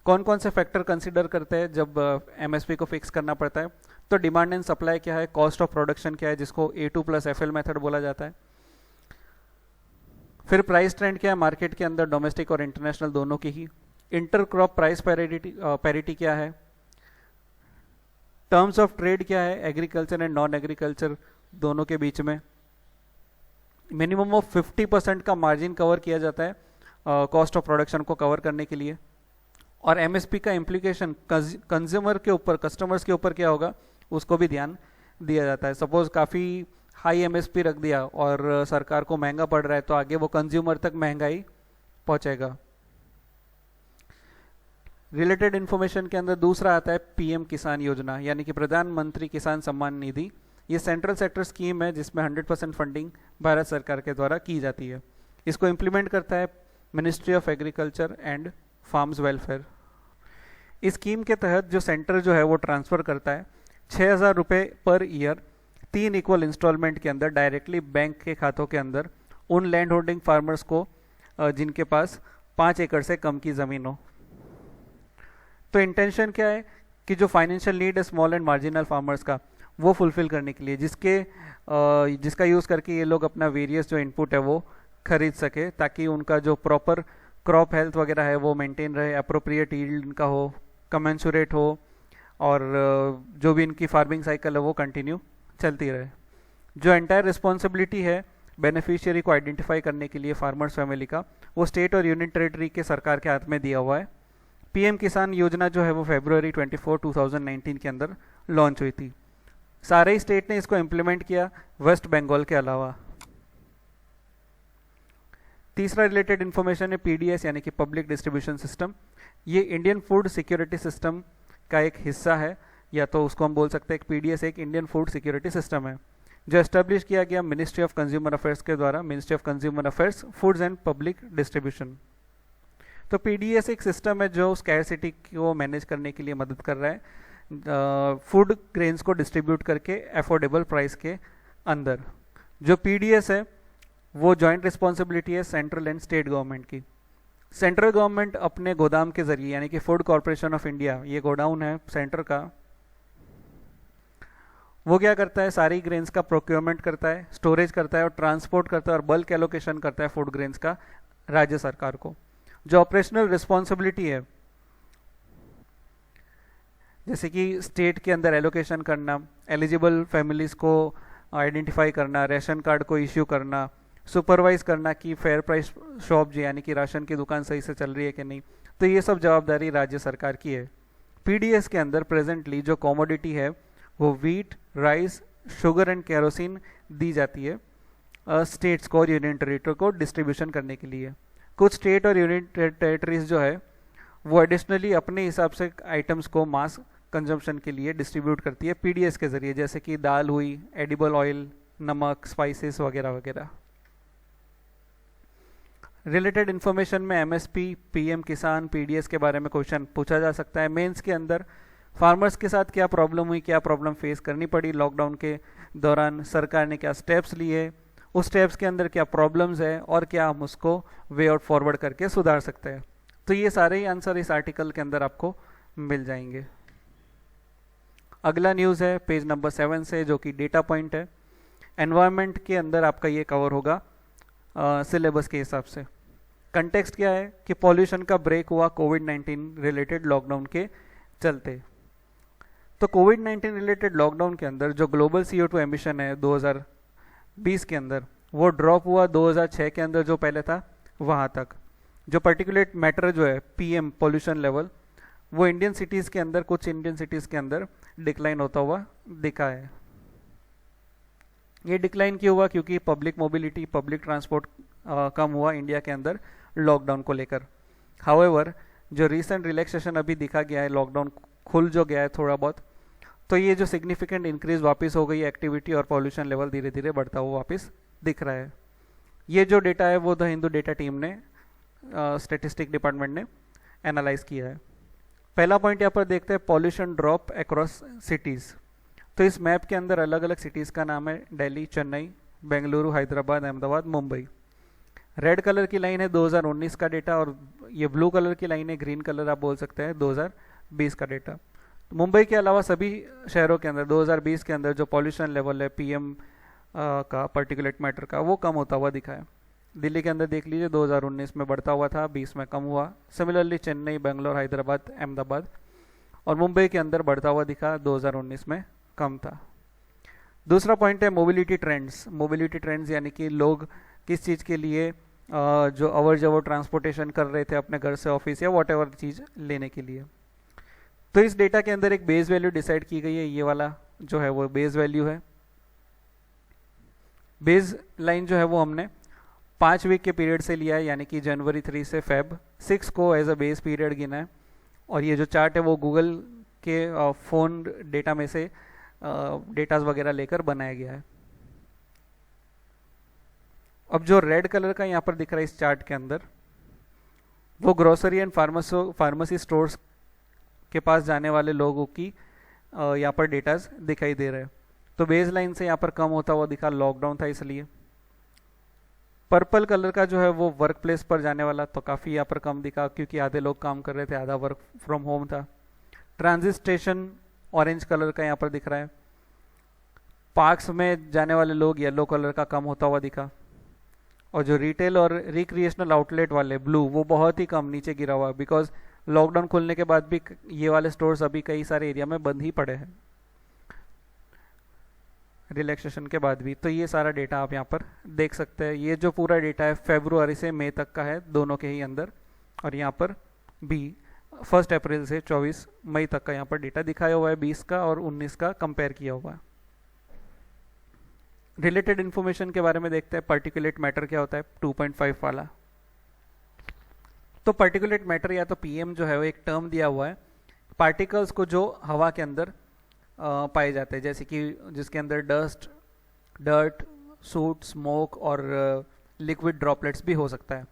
कौन कौन से फैक्टर कंसीडर करते हैं जब एमएसपी को फिक्स करना पड़ता है? तो डिमांड एंड सप्लाई क्या है, कॉस्ट ऑफ प्रोडक्शन क्या है जिसको A2+FL मेथड बोला जाता है, फिर प्राइस ट्रेंड क्या है मार्केट के अंदर, डोमेस्टिक और इंटरनेशनल दोनों की ही, इंटर क्रॉप प्राइस पैरिटी क्या है, टर्म्स ऑफ ट्रेड क्या है एग्रीकल्चर एंड नॉन एग्रीकल्चर दोनों के बीच में, मिनिमम ऑफ 50% का मार्जिन कवर किया जाता है कॉस्ट ऑफ प्रोडक्शन को कवर करने के लिए, और एमएसपी का इम्प्लीकेशन कंज्यूमर के ऊपर, कस्टमर्स के ऊपर क्या होगा उसको भी ध्यान दिया जाता है। सपोज काफ़ी हाई एमएसपी रख दिया और सरकार को महंगा पड़ रहा है तो आगे वो कंज्यूमर तक महंगाई पहुंचेगा। रिलेटेड इन्फॉर्मेशन के अंदर दूसरा आता है पीएम किसान योजना, यानी कि प्रधानमंत्री किसान सम्मान निधि। ये सेंट्रल सेक्टर स्कीम है जिसमें 100% फंडिंग भारत सरकार के द्वारा की जाती है। इसको इम्प्लीमेंट करता है ministry of agriculture and farms welfare. इस स्कीम के तहत जो सेंटर जो है वो ट्रांसफ़र करता है 6,000 रुपये पर ईयर 3 इक्वल इंस्टॉलमेंट के अंदर डायरेक्टली बैंक के खातों के अंदर उन लैंड होल्डिंग फार्मर्स को जिनके पास 5 एकड़ से कम की ज़मीन हो। तो इंटेंशन क्या है कि जो फाइनेंशियल नीड है स्मॉल एंड मार्जिनल फार्मर्स का, वो फुलफिल करने के लिए, जिसका यूज़ करके ये लोग अपना वेरियस जो इनपुट है वो खरीद सके, ताकि उनका जो प्रॉपर क्रॉप हेल्थ वगैरह है वो मेंटेन रहे, अप्रोप्रिएट यील्ड इनका हो, कमेंसुरेट हो, और जो भी इनकी फार्मिंग साइकिल है वो कंटिन्यू चलती रहे। जो एंटायर रिस्पॉन्सिबिलिटी है बेनिफिशियरी को आइडेंटिफाई करने के लिए फार्मर्स फैमिली का, वो स्टेट और यूनियन टेरिटरी के सरकार के हाथ में दिया हुआ है। पीएम किसान योजना जो है वो February 24, 2019 के अंदर लॉन्च हुई थी। सारे ही स्टेट ने इसको इम्प्लीमेंट किया वेस्ट बंगाल के अलावा। तीसरा रिलेटेड इन्फॉर्मेशन है पीडीएस, यानी कि पब्लिक डिस्ट्रीब्यूशन सिस्टम। ये इंडियन फूड सिक्योरिटी सिस्टम का एक हिस्सा है, या तो उसको हम बोल सकते हैं कि पीडीएस एक इंडियन फूड सिक्योरिटी सिस्टम है जो एस्टेब्लिश किया गया मिनिस्ट्री ऑफ कंज्यूमर अफेयर्स के द्वारा, ministry of consumer affairs, foods and public distribution. तो पीडीएस एक सिस्टम है जो स्कैरसिटी को मैनेज करने के लिए मदद कर रहा है फूड ग्रेन्स को डिस्ट्रीब्यूट करके अफोर्डेबल प्राइस के अंदर। जो पीडीएस है वो जॉइंट रिस्पॉन्सिबिलिटी है सेंट्रल एंड स्टेट गवर्नमेंट की। सेंट्रल गवर्नमेंट अपने गोदाम के जरिए, यानी कि फूड कॉरपोरेशन ऑफ इंडिया, ये गोडाउन है सेंटर का, वो क्या करता है, सारी ग्रेन्स का प्रोक्योरमेंट करता है, स्टोरेज करता है और ट्रांसपोर्ट करता है और बल्क एलोकेशन करता है फूड ग्रेन्स का राज्य सरकार को। जो ऑपरेशनल रिस्पॉन्सिबिलिटी है, जैसे कि स्टेट के अंदर एलोकेशन करना, एलिजिबल फैमिलीज को आइडेंटिफाई करना, रेशन कार्ड को इश्यू करना, सुपरवाइज करना कि फेयर प्राइस शॉप जो यानी कि राशन की दुकान सही से चल रही है कि नहीं, तो ये सब जवाबदारी राज्य सरकार की है। पीडीएस के अंदर प्रेजेंटली जो कमोडिटी है वो wheat, rice, sugar and kerosene दी जाती है स्टेट्स को और यूनियन टेरिटरी को डिस्ट्रीब्यूशन करने के लिए। कुछ स्टेट और यूनियन टेरिटरीज जो है वो एडिशनली अपने हिसाब से आइटम्स को मास कंजम्पशन के लिए डिस्ट्रीब्यूट करती है पीडीएस के जरिए, जैसे कि दाल हुई, एडिबल ऑयल, नमक, स्पाइसेस वगैरह वगैरह। रिलेटेड इन्फॉर्मेशन में एमएसपी, पीएम किसान, पीडीएस के बारे में क्वेश्चन पूछा जा सकता है। मेंस के अंदर फार्मर्स के साथ क्या प्रॉब्लम हुई, क्या प्रॉब्लम फेस करनी पड़ी लॉकडाउन के दौरान, सरकार ने क्या स्टेप्स लिए, उस स्टेप्स के अंदर क्या प्रॉब्लम्स है और क्या हम उसको वे आउट फॉरवर्ड करके सुधार सकते हैं। तो ये सारे ही आंसर इस आर्टिकल के अंदर आपको मिल जाएंगे। अगला न्यूज़ है पेज नंबर 7 से, जो कि डेटा पॉइंट है। एनवायरनमेंट के अंदर आपका ये कवर होगा सिलेबस के हिसाब से। कंटेक्स्ट क्या है कि पॉल्यूशन का ब्रेक हुआ कोविड-19 रिलेटेड लॉकडाउन के चलते। तो कोविड 19 रिलेटेड लॉकडाउन के अंदर जो ग्लोबल CO2 एमिशन है 2020 के अंदर, वो ड्रॉप हुआ 2006 के अंदर जो पहले था वहाँ तक। जो पर्टिकुलेट मैटर जो है PM पोल्यूशन लेवल, वो इंडियन सिटीज़ के अंदर, कुछ इंडियन सिटीज़ के अंदर डिक्लाइन होता हुआ दिखा है। ये डिक्लाइन क्यों हुआ? क्योंकि पब्लिक मोबिलिटी, पब्लिक ट्रांसपोर्ट कम हुआ इंडिया के अंदर लॉकडाउन को लेकर। हाउएवर जो रिसेंट रिलैक्सेशन अभी दिखा गया है, लॉकडाउन खुल जो गया है थोड़ा बहुत, तो ये जो सिग्निफिकेंट इंक्रीज वापस हो गई एक्टिविटी और पॉल्यूशन लेवल धीरे धीरे बढ़ता हुआ वापस दिख रहा है। ये जो डेटा है वो द हिंदू डेटा टीम ने, स्टेटिस्टिक डिपार्टमेंट ने एनालाइज किया है। पहला पॉइंट यहाँ पर देखते हैं, पॉल्यूशन ड्रॉप अक्रॉस सिटीज़। तो इस मैप के अंदर अलग अलग सिटीज़ का नाम है, दिल्ली, चेन्नई, बेंगलुरु, हैदराबाद, अहमदाबाद, मुंबई। रेड कलर की लाइन है 2019 का डेटा, और ये ब्लू कलर की लाइन है, ग्रीन कलर आप बोल सकते हैं, 2020 का डेटा। तो मुंबई के अलावा सभी शहरों के अंदर 2020 के अंदर जो पॉल्यूशन लेवल है PM का, पार्टिकुलेट मैटर का, वो कम होता हुआ दिखा है। दिल्ली के अंदर देख लीजिए 2019 में बढ़ता हुआ था, 20 में कम हुआ। सिमिलरली चेन्नई, बेंगलोर, हैदराबाद, अहमदाबाद और मुंबई के अंदर बढ़ता हुआ दिखा, 2019 में कम था। दूसरा पॉइंट है मोबिलिटी ट्रेंड्स। मोबिलिटी ट्रेंड्स यानी कि लोग किस चीज़ के लिए जो अवर जवर ट्रांसपोर्टेशन कर रहे थे अपने घर से ऑफिस या वॉट एवर चीज़ लेने के लिए। तो इस डेटा के अंदर एक बेस वैल्यू डिसाइड की गई है, ये वाला जो है वो बेस वैल्यू है। बेस लाइन जो है वो हमने 5 वीक के पीरियड से लिया है, यानी कि जनवरी 3 से Feb 6 को एज अ बेस पीरियड गिना है। और ये जो चार्ट है वो गूगल के फ़ोन डेटा में से डेटाज वगैरह लेकर बनाया गया है। अब जो रेड कलर का यहाँ पर दिख रहा है इस चार्ट के अंदर, वो ग्रोसरी एंड फार्मेसी स्टोर्स के पास जाने वाले लोगों की यहाँ पर डेटाज दिखाई दे रहे हैं। तो बेस लाइन से यहाँ पर कम होता हुआ दिखा, लॉकडाउन था इसलिए। पर्पल कलर का जो है वो वर्क प्लेस पर जाने वाला, तो काफ़ी यहाँ पर कम दिखा क्योंकि आधे लोग काम कर रहे थे, आधा वर्क फ्रॉम होम था। ट्रांजिट स्टेशन ऑरेंज कलर का यहाँ पर दिख रहा है। पार्क्स में जाने वाले लोग येलो कलर का कम होता हुआ दिखा। और जो रिटेल और रिक्रिएशनल आउटलेट वाले ब्लू, वो बहुत ही कम नीचे गिरा हुआ, बिकॉज लॉकडाउन खुलने के बाद भी ये वाले स्टोर्स अभी कई सारे एरिया में बंद ही पड़े हैं रिलैक्सेशन के बाद भी। तो ये सारा डेटा आप यहाँ पर देख सकते हैं। ये जो पूरा डेटा है फरवरी से मई तक का है, दोनों के ही अंदर। और यहाँ पर भी 1 अप्रैल से 24 मई तक का यहाँ पर डेटा दिखाया हुआ है, 20 का और 19 का कंपेयर किया हुआ है। रिलेटेड इन्फॉर्मेशन के बारे में देखते हैं। पार्टिकुलेट मैटर क्या होता है 2.5 वाला। तो पार्टिकुलेट मैटर या तो PM जो है वो एक टर्म दिया हुआ है पार्टिकल्स को जो हवा के अंदर पाए जाते हैं, जैसे कि जिसके अंदर डस्ट, डर्ट, सूट, स्मोक और लिक्विड ड्रॉपलेट्स भी हो सकता है।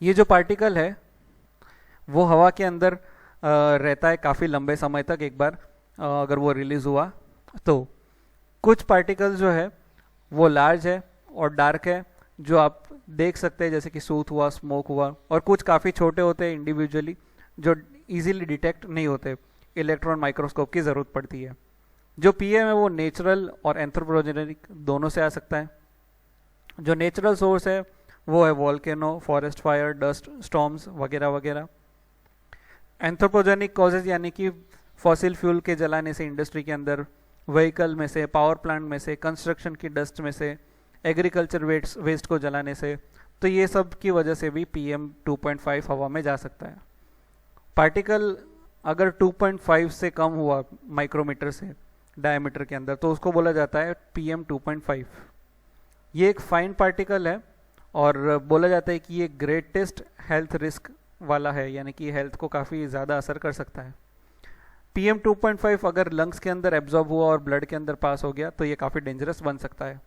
ये जो पार्टिकल है वो हवा के अंदर रहता है काफ़ी लंबे समय तक। एक बार अगर वो रिलीज हुआ तो कुछ पार्टिकल्स जो है वो लार्ज है और डार्क है, जो आप देख सकते हैं, जैसे कि सूट हुआ, स्मोक हुआ। और कुछ काफ़ी छोटे होते हैं इंडिविजुअली, जो इजीली डिटेक्ट नहीं होते, इलेक्ट्रॉन माइक्रोस्कोप की ज़रूरत पड़ती है। जो PM है वो नेचुरल और एंथ्रोपोजेनिक दोनों से आ सकता है। जो नेचुरल सोर्स है वो है volcano, forest fire, dust storms वगैरह वगैरह। एंथ्रोपोजेनिक कॉजेज यानी कि फॉसिल फ्यूल के जलाने से इंडस्ट्री के अंदर, व्हीकल में से, पावर प्लांट में से, कंस्ट्रक्शन की डस्ट में से, एग्रीकल्चर वेस्ट को जलाने से। तो ये सब की वजह से भी PM 2.5 हवा में जा सकता है। पार्टिकल अगर 2.5 से कम हुआ माइक्रोमीटर से डायमीटर के अंदर, तो उसको बोला जाता है PM 2.5। ये एक फाइन पार्टिकल है और बोला जाता है कि ये ग्रेटेस्ट हेल्थ रिस्क वाला है, यानी कि हेल्थ को काफ़ी ज़्यादा असर कर सकता है। PM 2.5 अगर लंग्स के अंदर एब्जॉर्ब हुआ और ब्लड के अंदर पास हो गया तो ये काफ़ी डेंजरस बन सकता है।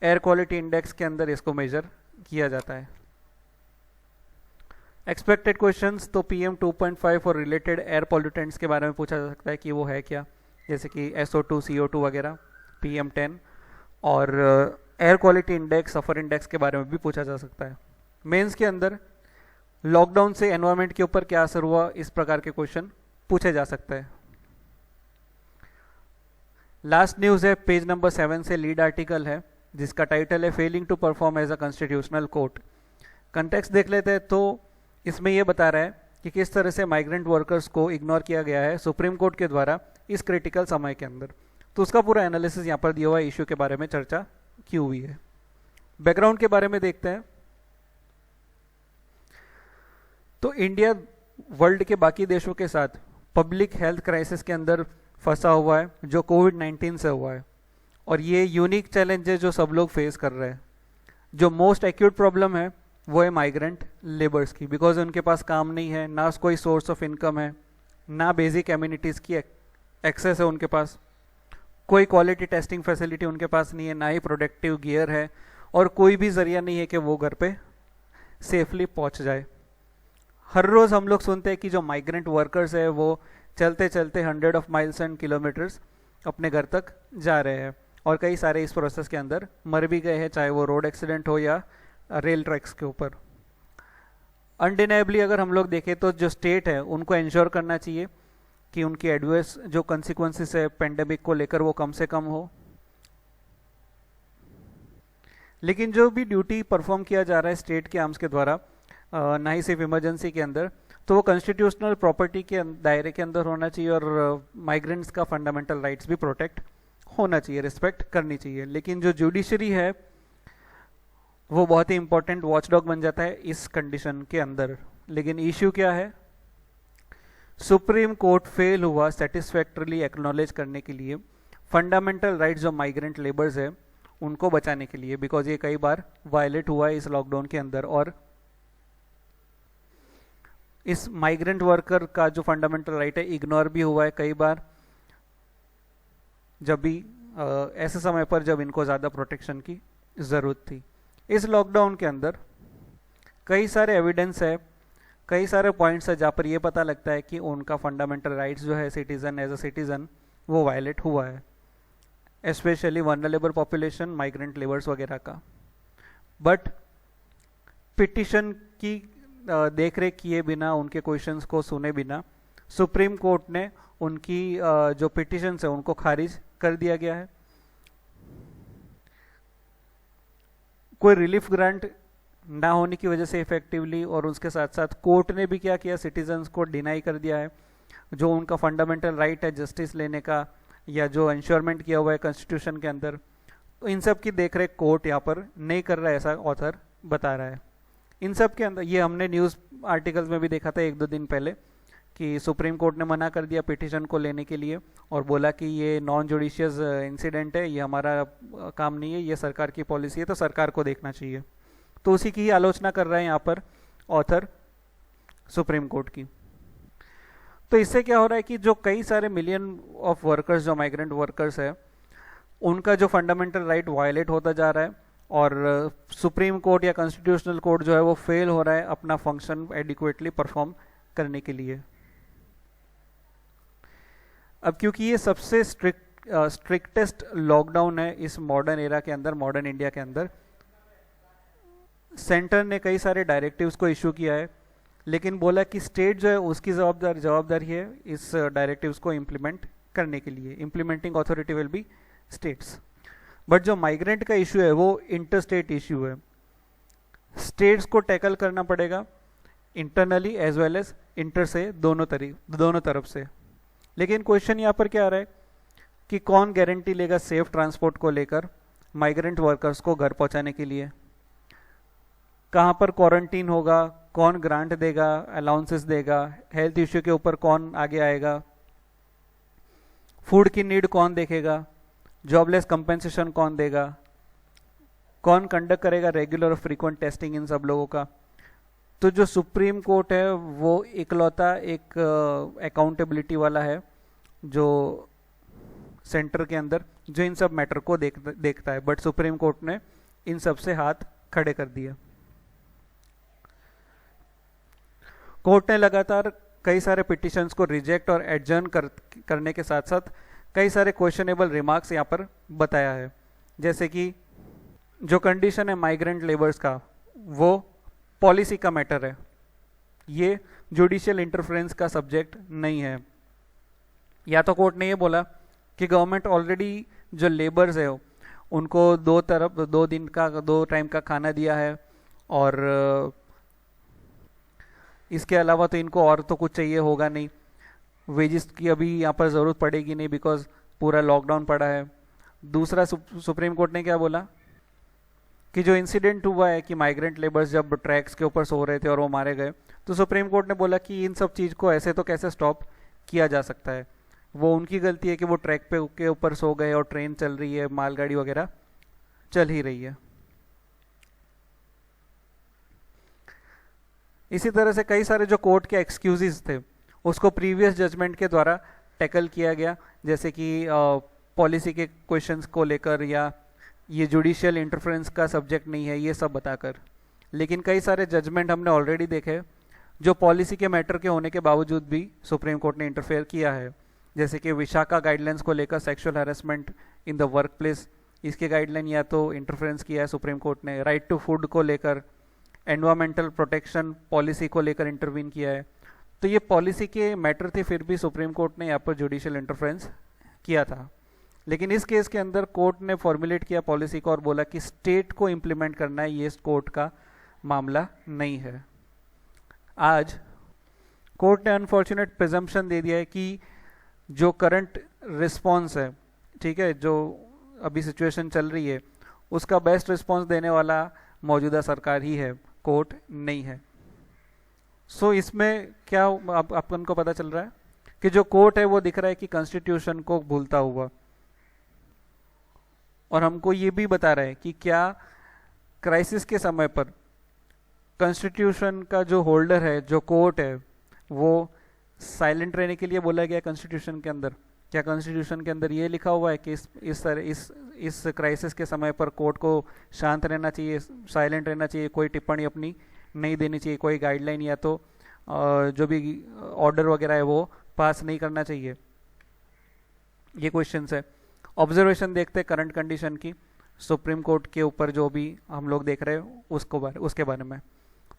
एयर क्वालिटी इंडेक्स के अंदर इसको मेजर किया जाता है। एक्सपेक्टेड क्वेश्चंस, तो PM 2.5 और रिलेटेड एयर पॉल्यूटेंट्स के बारे में पूछा जा सकता है कि वो है क्या, जैसे कि SO2, CO2 वगैरह, PM 10। और एयर क्वालिटी इंडेक्स, सफर इंडेक्स के बारे में भी पूछा जा सकता है। मेंस के अंदर लॉकडाउन से एनवायरनमेंट के ऊपर क्या असर हुआ, इस प्रकार के क्वेश्चन पूछे जा सकते हैं। लास्ट न्यूज़ है पेज नंबर 7 से, लीड आर्टिकल है जिसका टाइटल है failing to perform as a constitutional court. Context देख लेते हैं। तो इसमें यह बता रहा है कि किस तरह से माइग्रेंट वर्कर्स को इग्नोर किया गया है सुप्रीम कोर्ट के द्वारा इस क्रिटिकल समय के अंदर। तो उसका पूरा एनालिसिस यहाँ पर दिया हुआ इशू के बारे में चर्चा की हुई है। बैकग्राउंड के बारे में देखते हैं। तो इंडिया वर्ल्ड के बाकी देशों के साथ पब्लिक हेल्थ क्राइसिस के अंदर फंसा हुआ है जो कोविड-19 से हुआ है, और ये यूनिक चैलेंज है जो सब लोग फेस कर रहे हैं। जो मोस्ट एक्यूट प्रॉब्लम है वो है माइग्रेंट लेबर्स की, बिकॉज उनके पास काम नहीं है, ना कोई सोर्स ऑफ इनकम है, ना बेसिक एम्यूनिटीज़ की एक्सेस है उनके पास, कोई क्वालिटी टेस्टिंग फैसिलिटी उनके पास नहीं है, ना ही प्रोडक्टिव गियर है, और कोई भी जरिया नहीं है कि वो घर पे सेफली पहुंच जाए। हर रोज़ हम लोग सुनते हैं कि जो माइग्रेंट वर्कर्स है वो चलते चलते 100 ऑफ माइल्स एंड किलोमीटर्स अपने घर तक जा रहे हैं, और कई सारे इस प्रोसेस के अंदर मर भी गए हैं, चाहे वो रोड एक्सीडेंट हो या रेल ट्रैक्स के ऊपर। अनडिनाइबली अगर हम लोग देखें तो जो स्टेट है उनको इंश्योर करना चाहिए कि उनकी एडवर्स जो कंसिक्वेंसेस है पेंडेमिक को लेकर वो कम से कम हो, लेकिन जो भी ड्यूटी परफॉर्म किया जा रहा है स्टेट के आर्म्स के द्वारा, ना ही सिर्फ इमरजेंसी के अंदर, तो वो कॉन्स्टिट्यूशनल प्रॉपर्टी के दायरे के अंदर होना चाहिए, और माइग्रेंट्स का फंडामेंटल राइट्स भी प्रोटेक्ट होना चाहिए, रिस्पेक्ट करनी चाहिए। लेकिन जो जुडिशरी है वो बहुत ही इंपॉर्टेंट वॉचडॉग बन जाता है इस कंडीशन के अंदर। लेकिन इश्यू क्या है, सुप्रीम कोर्ट फेल हुआ सेटिस्फैक्टरली एक्नॉलेज करने के लिए फंडामेंटल राइट्स जो माइग्रेंट लेबर्स है उनको बचाने के लिए, बिकॉज ये कई बार वायलेट हुआ है इस लॉकडाउन के अंदर, और इस माइग्रेंट वर्कर का जो फंडामेंटल राइट है इग्नोर भी हुआ है कई बार, जब भी ऐसे समय पर जब इनको ज़्यादा प्रोटेक्शन की ज़रूरत थी। इस लॉकडाउन के अंदर कई सारे एविडेंस है, कई सारे पॉइंट्स है जहाँ पर ये पता लगता है कि उनका फंडामेंटल राइट्स जो है सिटीजन एज अ सिटीजन वो वायलेट हुआ है, specially vulnerable population, migrant labours वगैरह का। बट पिटिशन की देख रेख किए बिना, उनके क्वेश्चंस को सुने बिना सुप्रीम कोर्ट ने उनकी जो पिटिशंस है उनको खारिज कर दिया गया है। कोई रिलीफ ग्रांट ना होने की वजह से इफेक्टिवली, और उसके साथ साथ कोर्ट ने भी क्या किया, सिटीजन्स को डिनाई कर दिया है जो उनका फंडामेंटल राइट है जस्टिस लेने का, या जो इंश्योरमेंट किया हुआ है कॉन्स्टिट्यूशन के अंदर। तो इन सब की देखरेख कोर्ट यहाँ पर नहीं कर रहा है, ऐसा ऑथर बता रहा है। इन सब के अंदर ये हमने न्यूज़ आर्टिकल्स में भी देखा था 1-2 दिन पहले कि सुप्रीम कोर्ट ने मना कर दिया पिटीशन को लेने के लिए, और बोला कि ये नॉन जुडिशियस इंसिडेंट है, ये हमारा काम नहीं है, ये सरकार की पॉलिसी है, तो सरकार को देखना चाहिए। तो उसी की ही आलोचना कर रहे हैं यहाँ पर ऑथर सुप्रीम कोर्ट की। तो इससे क्या हो रहा है कि जो कई सारे मिलियन ऑफ वर्कर्स जो माइग्रेंट वर्कर्स है उनका जो फंडामेंटल राइट वायलेट होता जा रहा है, और सुप्रीम कोर्ट या कॉन्स्टिट्यूशनल कोर्ट जो है वो फेल हो रहा है अपना फंक्शन एडिक्वेटली परफॉर्म करने के लिए। अब क्योंकि ये सबसे स्ट्रिक्टेस्ट लॉकडाउन है इस मॉडर्न एरा के अंदर, मॉडर्न इंडिया के अंदर, सेंटर ने कई सारे डायरेक्टिव्स को इशू किया है, लेकिन बोला कि स्टेट जो है उसकी जवाबदारी है इस डायरेक्टिव्स को इम्प्लीमेंट करने के लिए। Implementing authority will be states. But जो माइग्रेंट का इशू है वो इंटर स्टेट इशू है, स्टेट्स को टैकल करना पड़ेगा internally as well as inter से, दोनों तरफ से। लेकिन क्वेश्चन यहाँ पर क्या आ रहा है कि कौन गारंटी लेगा सेफ ट्रांसपोर्ट को लेकर माइग्रेंट वर्कर्स को घर पहुँचाने के लिए, कहाँ पर क्वारंटीन होगा, कौन ग्रांट देगा, अलाउंसेस देगा, हेल्थ इश्यू के ऊपर कौन आगे आएगा, फूड की नीड कौन देखेगा, जॉबलेस कंपेंसेशन कौन देगा, कौन कंडक्ट करेगा रेगुलर और फ्रीक्वेंट टेस्टिंग इन सब लोगों का। तो जो सुप्रीम कोर्ट है वो इकलौता एक अकाउंटेबिलिटी वाला है जो सेंटर के अंदर जो इन सब मैटर को देखता है, बट सुप्रीम कोर्ट ने इन सब से हाथ खड़े कर दिए। कोर्ट ने लगातार कई सारे पिटिशंस को रिजेक्ट और एडजर्न करने के साथ साथ कई सारे क्वेश्चनेबल रिमार्क्स यहाँ पर बताया है, जैसे कि जो कंडीशन है माइग्रेंट लेबर्स का वो पॉलिसी का मैटर है, ये जुडिशियल इंटरफेरेंस का सब्जेक्ट नहीं है। या तो कोर्ट ने ये बोला कि गवर्नमेंट ऑलरेडी जो लेबर्स है उनको 2 टाइम का खाना दिया है, और इसके अलावा तो इनको और तो कुछ चाहिए होगा नहीं। वेजिस की अभी यहाँ पर ज़रूरत पड़ेगी नहीं बिकॉज पूरा लॉकडाउन पड़ा है। दूसरा सुप्रीम कोर्ट ने क्या बोला कि जो इंसिडेंट हुआ है कि माइग्रेंट लेबर्स जब ट्रैक्स के ऊपर सो रहे थे और वो मारे गए, तो सुप्रीम कोर्ट ने बोला कि इन सब चीज़ को ऐसे तो कैसे स्टॉप किया जा सकता है। वो उनकी गलती है कि वो ट्रैक पे के ऊपर सो गए और ट्रेन चल रही है, मालगाड़ी वगैरह चल ही रही है। इसी तरह से कई सारे जो कोर्ट के एक्सक्यूजेस थे उसको प्रीवियस जजमेंट के द्वारा टैकल किया गया, जैसे कि पॉलिसी के क्वेश्चंस को लेकर या ये जुडिशियल इंटरफेरेंस का सब्जेक्ट नहीं है ये सब बताकर। लेकिन कई सारे जजमेंट हमने ऑलरेडी देखे जो पॉलिसी के मैटर के होने के बावजूद भी सुप्रीम कोर्ट ने इंटरफेयर किया है, जैसे कि विशाखा गाइडलाइंस को लेकर sexual harassment in the work place, इसके गाइडलाइन या तो इंटरफेरेंस किया है सुप्रीम कोर्ट ने। राइट टू फूड को लेकर, एनवायरमेंटल प्रोटेक्शन पॉलिसी को लेकर इंटरवीन किया है। तो ये पॉलिसी के मैटर थे, फिर भी सुप्रीम कोर्ट ने यहाँ पर जुडिशियल इंटरफेरेंस किया था। लेकिन इस केस के अंदर कोर्ट ने फॉर्मुलेट किया पॉलिसी को और बोला कि स्टेट को इम्प्लीमेंट करना है, ये कोर्ट का मामला नहीं है। आज कोर्ट ने अनफॉर्चुनेट प्रिजम्पशन दे दिया है कि जो करंट रिस्पॉन्स है, ठीक है, जो अभी सिचुएशन चल रही है उसका बेस्ट रिस्पॉन्स देने वाला मौजूदा सरकार ही है, कोर्ट नहीं है। सो इसमें क्या अपन को पता चल रहा है कि जो कोर्ट है वो दिख रहा है कि कॉन्स्टिट्यूशन को भूलता हुआ, और हमको ये भी बता रहा है कि क्या क्राइसिस के समय पर कॉन्स्टिट्यूशन का जो होल्डर है, जो कोर्ट है, वो साइलेंट रहने के लिए बोला गया कॉन्स्टिट्यूशन के अंदर। क्या कॉन्स्टिट्यूशन के अंदर ये लिखा हुआ है कि इस क्राइसिस के समय पर कोर्ट को शांत रहना चाहिए, साइलेंट रहना चाहिए, कोई टिप्पणी अपनी नहीं देनी चाहिए, कोई गाइडलाइन या तो जो भी ऑर्डर वगैरह है वो पास नहीं करना चाहिए? ये क्वेश्चन है। ऑब्जर्वेशन देखते करंट कंडीशन की सुप्रीम कोर्ट के ऊपर जो भी हम लोग देख रहे हैं उसके बारे में।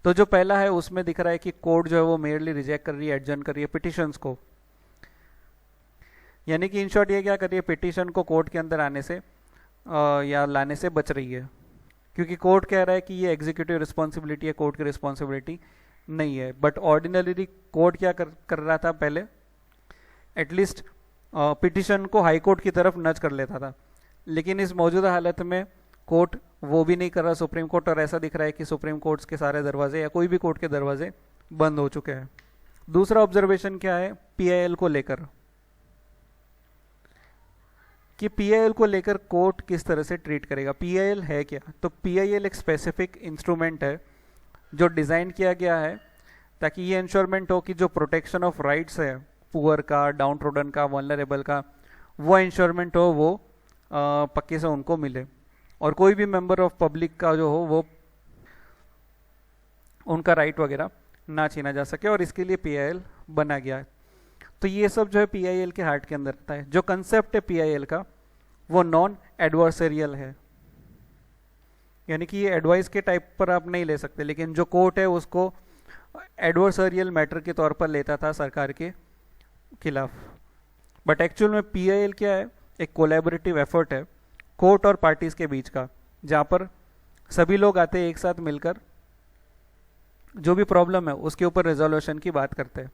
तो जो पहला है उसमें दिख रहा है कि कोर्ट जो है वो मेयरली रिजेक्ट कर रही है, एडजर्न कर रही है पिटिशंस को। यानी कि इन शॉर्ट ये क्या कर रही है, पिटिशन को कोर्ट के अंदर आने से या लाने से बच रही है, क्योंकि कोर्ट कह रहा है कि ये एग्जीक्यूटिव रिस्पॉन्सिबिलिटी है, कोर्ट की रिस्पॉन्सिबिलिटी नहीं है। बट ऑर्डिनरी कोर्ट क्या कर रहा था पहले, एटलीस्ट पिटिशन को हाई कोर्ट की तरफ नच कर लेता था। लेकिन इस मौजूदा हालत में कोर्ट वो भी नहीं कर रहा, सुप्रीम कोर्ट, और ऐसा दिख रहा है कि सुप्रीम कोर्ट के सारे दरवाजे या कोई भी कोर्ट के दरवाजे बंद हो चुके हैं। दूसरा ऑब्जर्वेशन क्या है पीआईएल को लेकर, कि पीआईएल को लेकर कोर्ट किस तरह से ट्रीट करेगा। पीआईएल है क्या, तो पीआईएल एक स्पेसिफिक इंस्ट्रूमेंट है जो डिज़ाइन किया गया है ताकि ये इंश्योरमेंट हो कि जो प्रोटेक्शन ऑफ राइट्स है पुअर का, डाउन ट्रोडन का, वल्नरेबल का, वो इंश्योरमेंट हो, वो पक्के से उनको मिले, और कोई भी मेंबर ऑफ पब्लिक का जो हो वो उनका राइट वगैरह ना छीना जा सके, और इसके लिए पीआईएल बना गया है। तो ये सब जो है पीआईएल के हार्ट के अंदर रहता है। जो कंसेप्ट है पीआईएल का वो नॉन एडवर्सरियल है, यानी कि ये एडवाइस के टाइप पर आप नहीं ले सकते, लेकिन जो कोर्ट है उसको एडवर्सरियल मैटर के तौर पर लेता था सरकार के खिलाफ। बट एक्चुअल में पीआईएल क्या है, एक कोलैबोरेटिव एफर्ट है कोर्ट और पार्टीज के बीच का, जहाँ पर सभी लोग आते हैं एक साथ मिलकर, जो भी प्रॉब्लम है उसके ऊपर रिजोल्यूशन की बात करते हैं।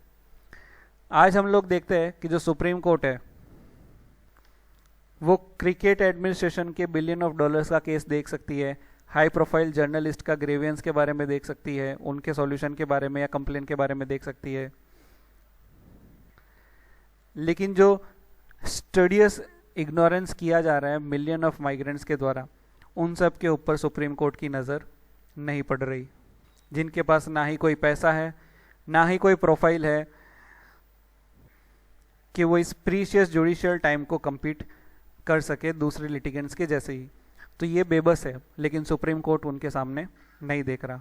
आज हम लोग देखते हैं कि जो सुप्रीम कोर्ट है वो क्रिकेट एडमिनिस्ट्रेशन के $billion ऑफ का केस देख सकती है, हाई प्रोफाइल जर्नलिस्ट का ग्रेवियंस के बारे में देख सकती है, उनके सॉल्यूशन के बारे में या कंप्लेन के बारे में देख सकती है। लेकिन जो स्टडियस इग्नोरेंस किया जा रहा है मिलियन ऑफ माइग्रेंट्स के द्वारा, उन सब के ऊपर सुप्रीम कोर्ट की नज़र नहीं पड़ रही, जिनके पास ना ही कोई पैसा है ना ही कोई प्रोफाइल है कि वो इस प्रीशियस जुडिशियल टाइम को compete कर सके दूसरे लिटिगेंट्स के जैसे ही। तो ये बेबस है, लेकिन सुप्रीम कोर्ट उनके सामने नहीं देख रहा।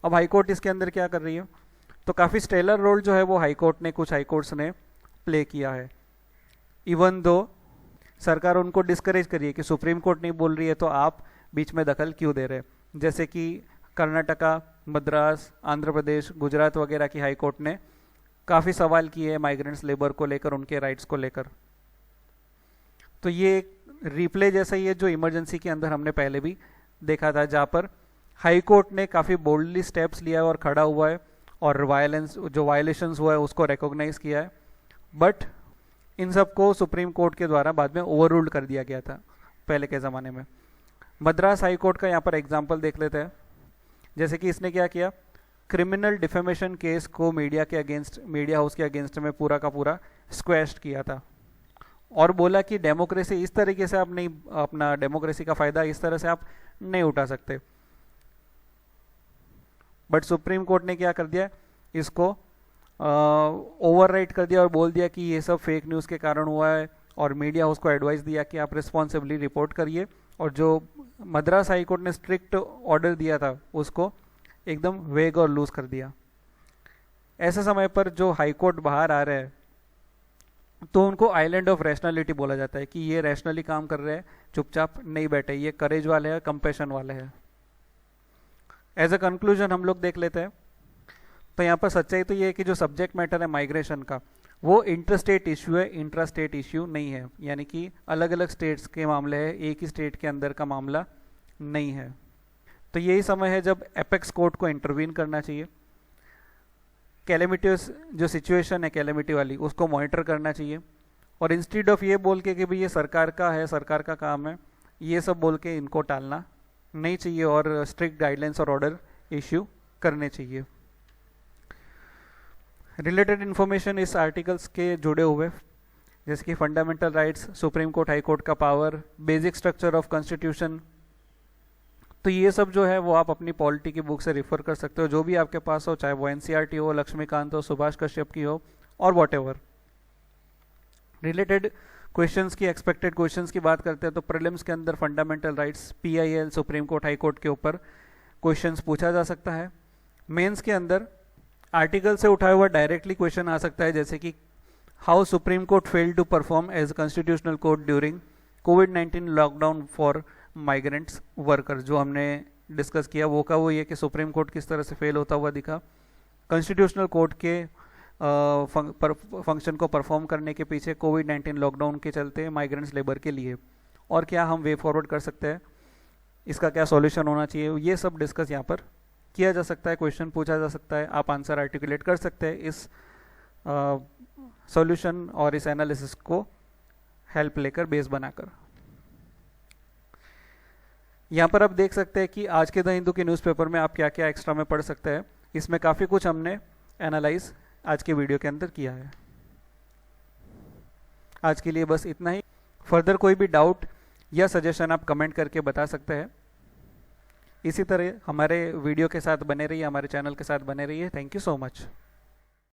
अब हाई कोर्ट इसके अंदर क्या कर रही है, तो काफ़ी स्टेलर रोल जो है वो हाई कोर्ट ने, कुछ हाई कोर्ट्स ने प्ले किया है। इवन दो सरकार उनको डिस्करेज करिए कि सुप्रीम कोर्ट नहीं बोल रही है तो आप बीच में दखल क्यों दे रहे, जैसे कि कर्नाटका, मद्रास, आंध्र प्रदेश, गुजरात वगैरह की हाई कोर्ट ने काफ़ी सवाल किए माइग्रेंट्स लेबर को लेकर, उनके राइट्स को लेकर। तो ये एक रिप्ले जैसा ही है जो इमरजेंसी के अंदर हमने पहले भी देखा था, जहाँ पर हाई कोर्ट ने काफ़ी बोल्डली स्टेप्स लिया है और खड़ा हुआ है और जो वायलेशंस हुआ है उसको रिकॉग्नाइज किया है, बट इन सब को सुप्रीम कोर्ट के द्वारा बाद में ओवर रूल्ड कर दिया गया था पहले के ज़माने में। मद्रास हाई कोर्ट का यहाँ पर एग्जाम्पल देख लेते हैं। जैसे कि इसने क्या किया, क्रिमिनल डिफेमेशन केस को मीडिया हाउस के अगेंस्ट में पूरा का पूरा स्क्वैश किया था और बोला कि डेमोक्रेसी इस तरीके से आप नहीं, अपना डेमोक्रेसी का फायदा इस तरह से आप नहीं उठा सकते। बट सुप्रीम कोर्ट ने क्या कर दिया, इसको ओवरराइट कर दिया और बोल दिया कि ये सब फेक न्यूज़ के कारण हुआ है, और मीडिया हाउस को एडवाइस दिया कि आप रिस्पॉन्सिबली रिपोर्ट करिए, और जो मद्रास हाई कोर्ट ने स्ट्रिक्ट ऑर्डर दिया था उसको एकदम वेग और लूज कर दिया। ऐसे समय पर जो हाई कोर्ट बाहर आ रहे हैं तो उनको आइलैंड ऑफ रैशनैलिटी बोला जाता है कि ये रैशनली काम कर रहे हैं, चुपचाप नहीं बैठे, ये करेज वाले हैं, कंपैशन वाले हैं। एज अ कंक्लूजन हम लोग देख लेते हैं, तो यहाँ पर सच्चाई तो ये है कि जो सब्जेक्ट मैटर है माइग्रेशन का, वो इंटरस्टेट इश्यू है, इंट्रा स्टेट इश्यू नहीं है, यानी कि अलग अलग स्टेट्स के मामले है, एक ही स्टेट के अंदर का मामला नहीं है। तो यही समय है जब एपेक्स कोर्ट को इंटरवीन करना चाहिए, कैलेमिटी जो सिचुएशन है कैलेमिटी वाली उसको मॉनिटर करना चाहिए, और इंस्टीड ऑफ ये बोल के कि भाई ये सरकार का है, सरकार का काम है, ये सब बोल के इनको टालना नहीं चाहिए और स्ट्रिक्ट गाइडलाइंस और ऑर्डर इश्यू करने चाहिए। रिलेटेड इन्फॉर्मेशन इस आर्टिकल्स के जुड़े हुए, जैसे कि fundamental rights, supreme court high court का power, basic structure of constitution, तो ये सब जो है वो आप अपनी पॉलिटी की बुक से रिफर कर सकते हो, जो भी आपके पास हो, चाहे वो एनसीईआरटी हो, लक्ष्मीकांत हो, सुभाष कश्यप की हो, और वॉटएवर। रिलेटेड क्वेश्चंस की, एक्सपेक्टेड क्वेश्चंस की बात करते हैं तो प्रीलिम्स के अंदर fundamental rights, PIL, supreme court high court के ऊपर क्वेश्चंस पूछा जा सकता है। मेंस के अंदर आर्टिकल से उठाया हुआ डायरेक्टली क्वेश्चन आ सकता है, जैसे कि how Supreme Court failed to perform as constitutional court during कोविड-19 लॉकडाउन फॉर माइग्रेंट्स वर्कर्स, जो हमने डिस्कस किया वो का वो ये कि सुप्रीम कोर्ट किस तरह से फेल होता हुआ दिखा कॉन्स्टिट्यूशनल कोर्ट के फंक्शन को परफॉर्म करने के पीछे कोविड-19 लॉकडाउन के चलते माइग्रेंट्स लेबर के लिए, और क्या हम वे फॉरवर्ड कर सकते हैं, इसका क्या सॉल्यूशन होना चाहिए, ये सब डिस्कस यहाँ पर किया जा सकता है, क्वेश्चन पूछा जा सकता है, आप आंसर आर्टिकुलेट कर सकते हैं इस सॉल्यूशन और इस एनालिसिस को हेल्प लेकर, बेस बनाकर। यहाँ पर आप देख सकते हैं कि आज के द हिंदू के न्यूज़पेपर में आप क्या क्या एक्स्ट्रा में पढ़ सकते हैं, इसमें काफ़ी कुछ हमने एनालाइज आज के वीडियो के अंदर किया है। आज के लिए बस इतना ही। फर्दर कोई भी डाउट या सजेशन आप कमेंट करके बता सकते हैं। इसी तरह हमारे वीडियो के साथ बने रहिए, हमारे चैनल के साथ बने रहिए। Thank you so much.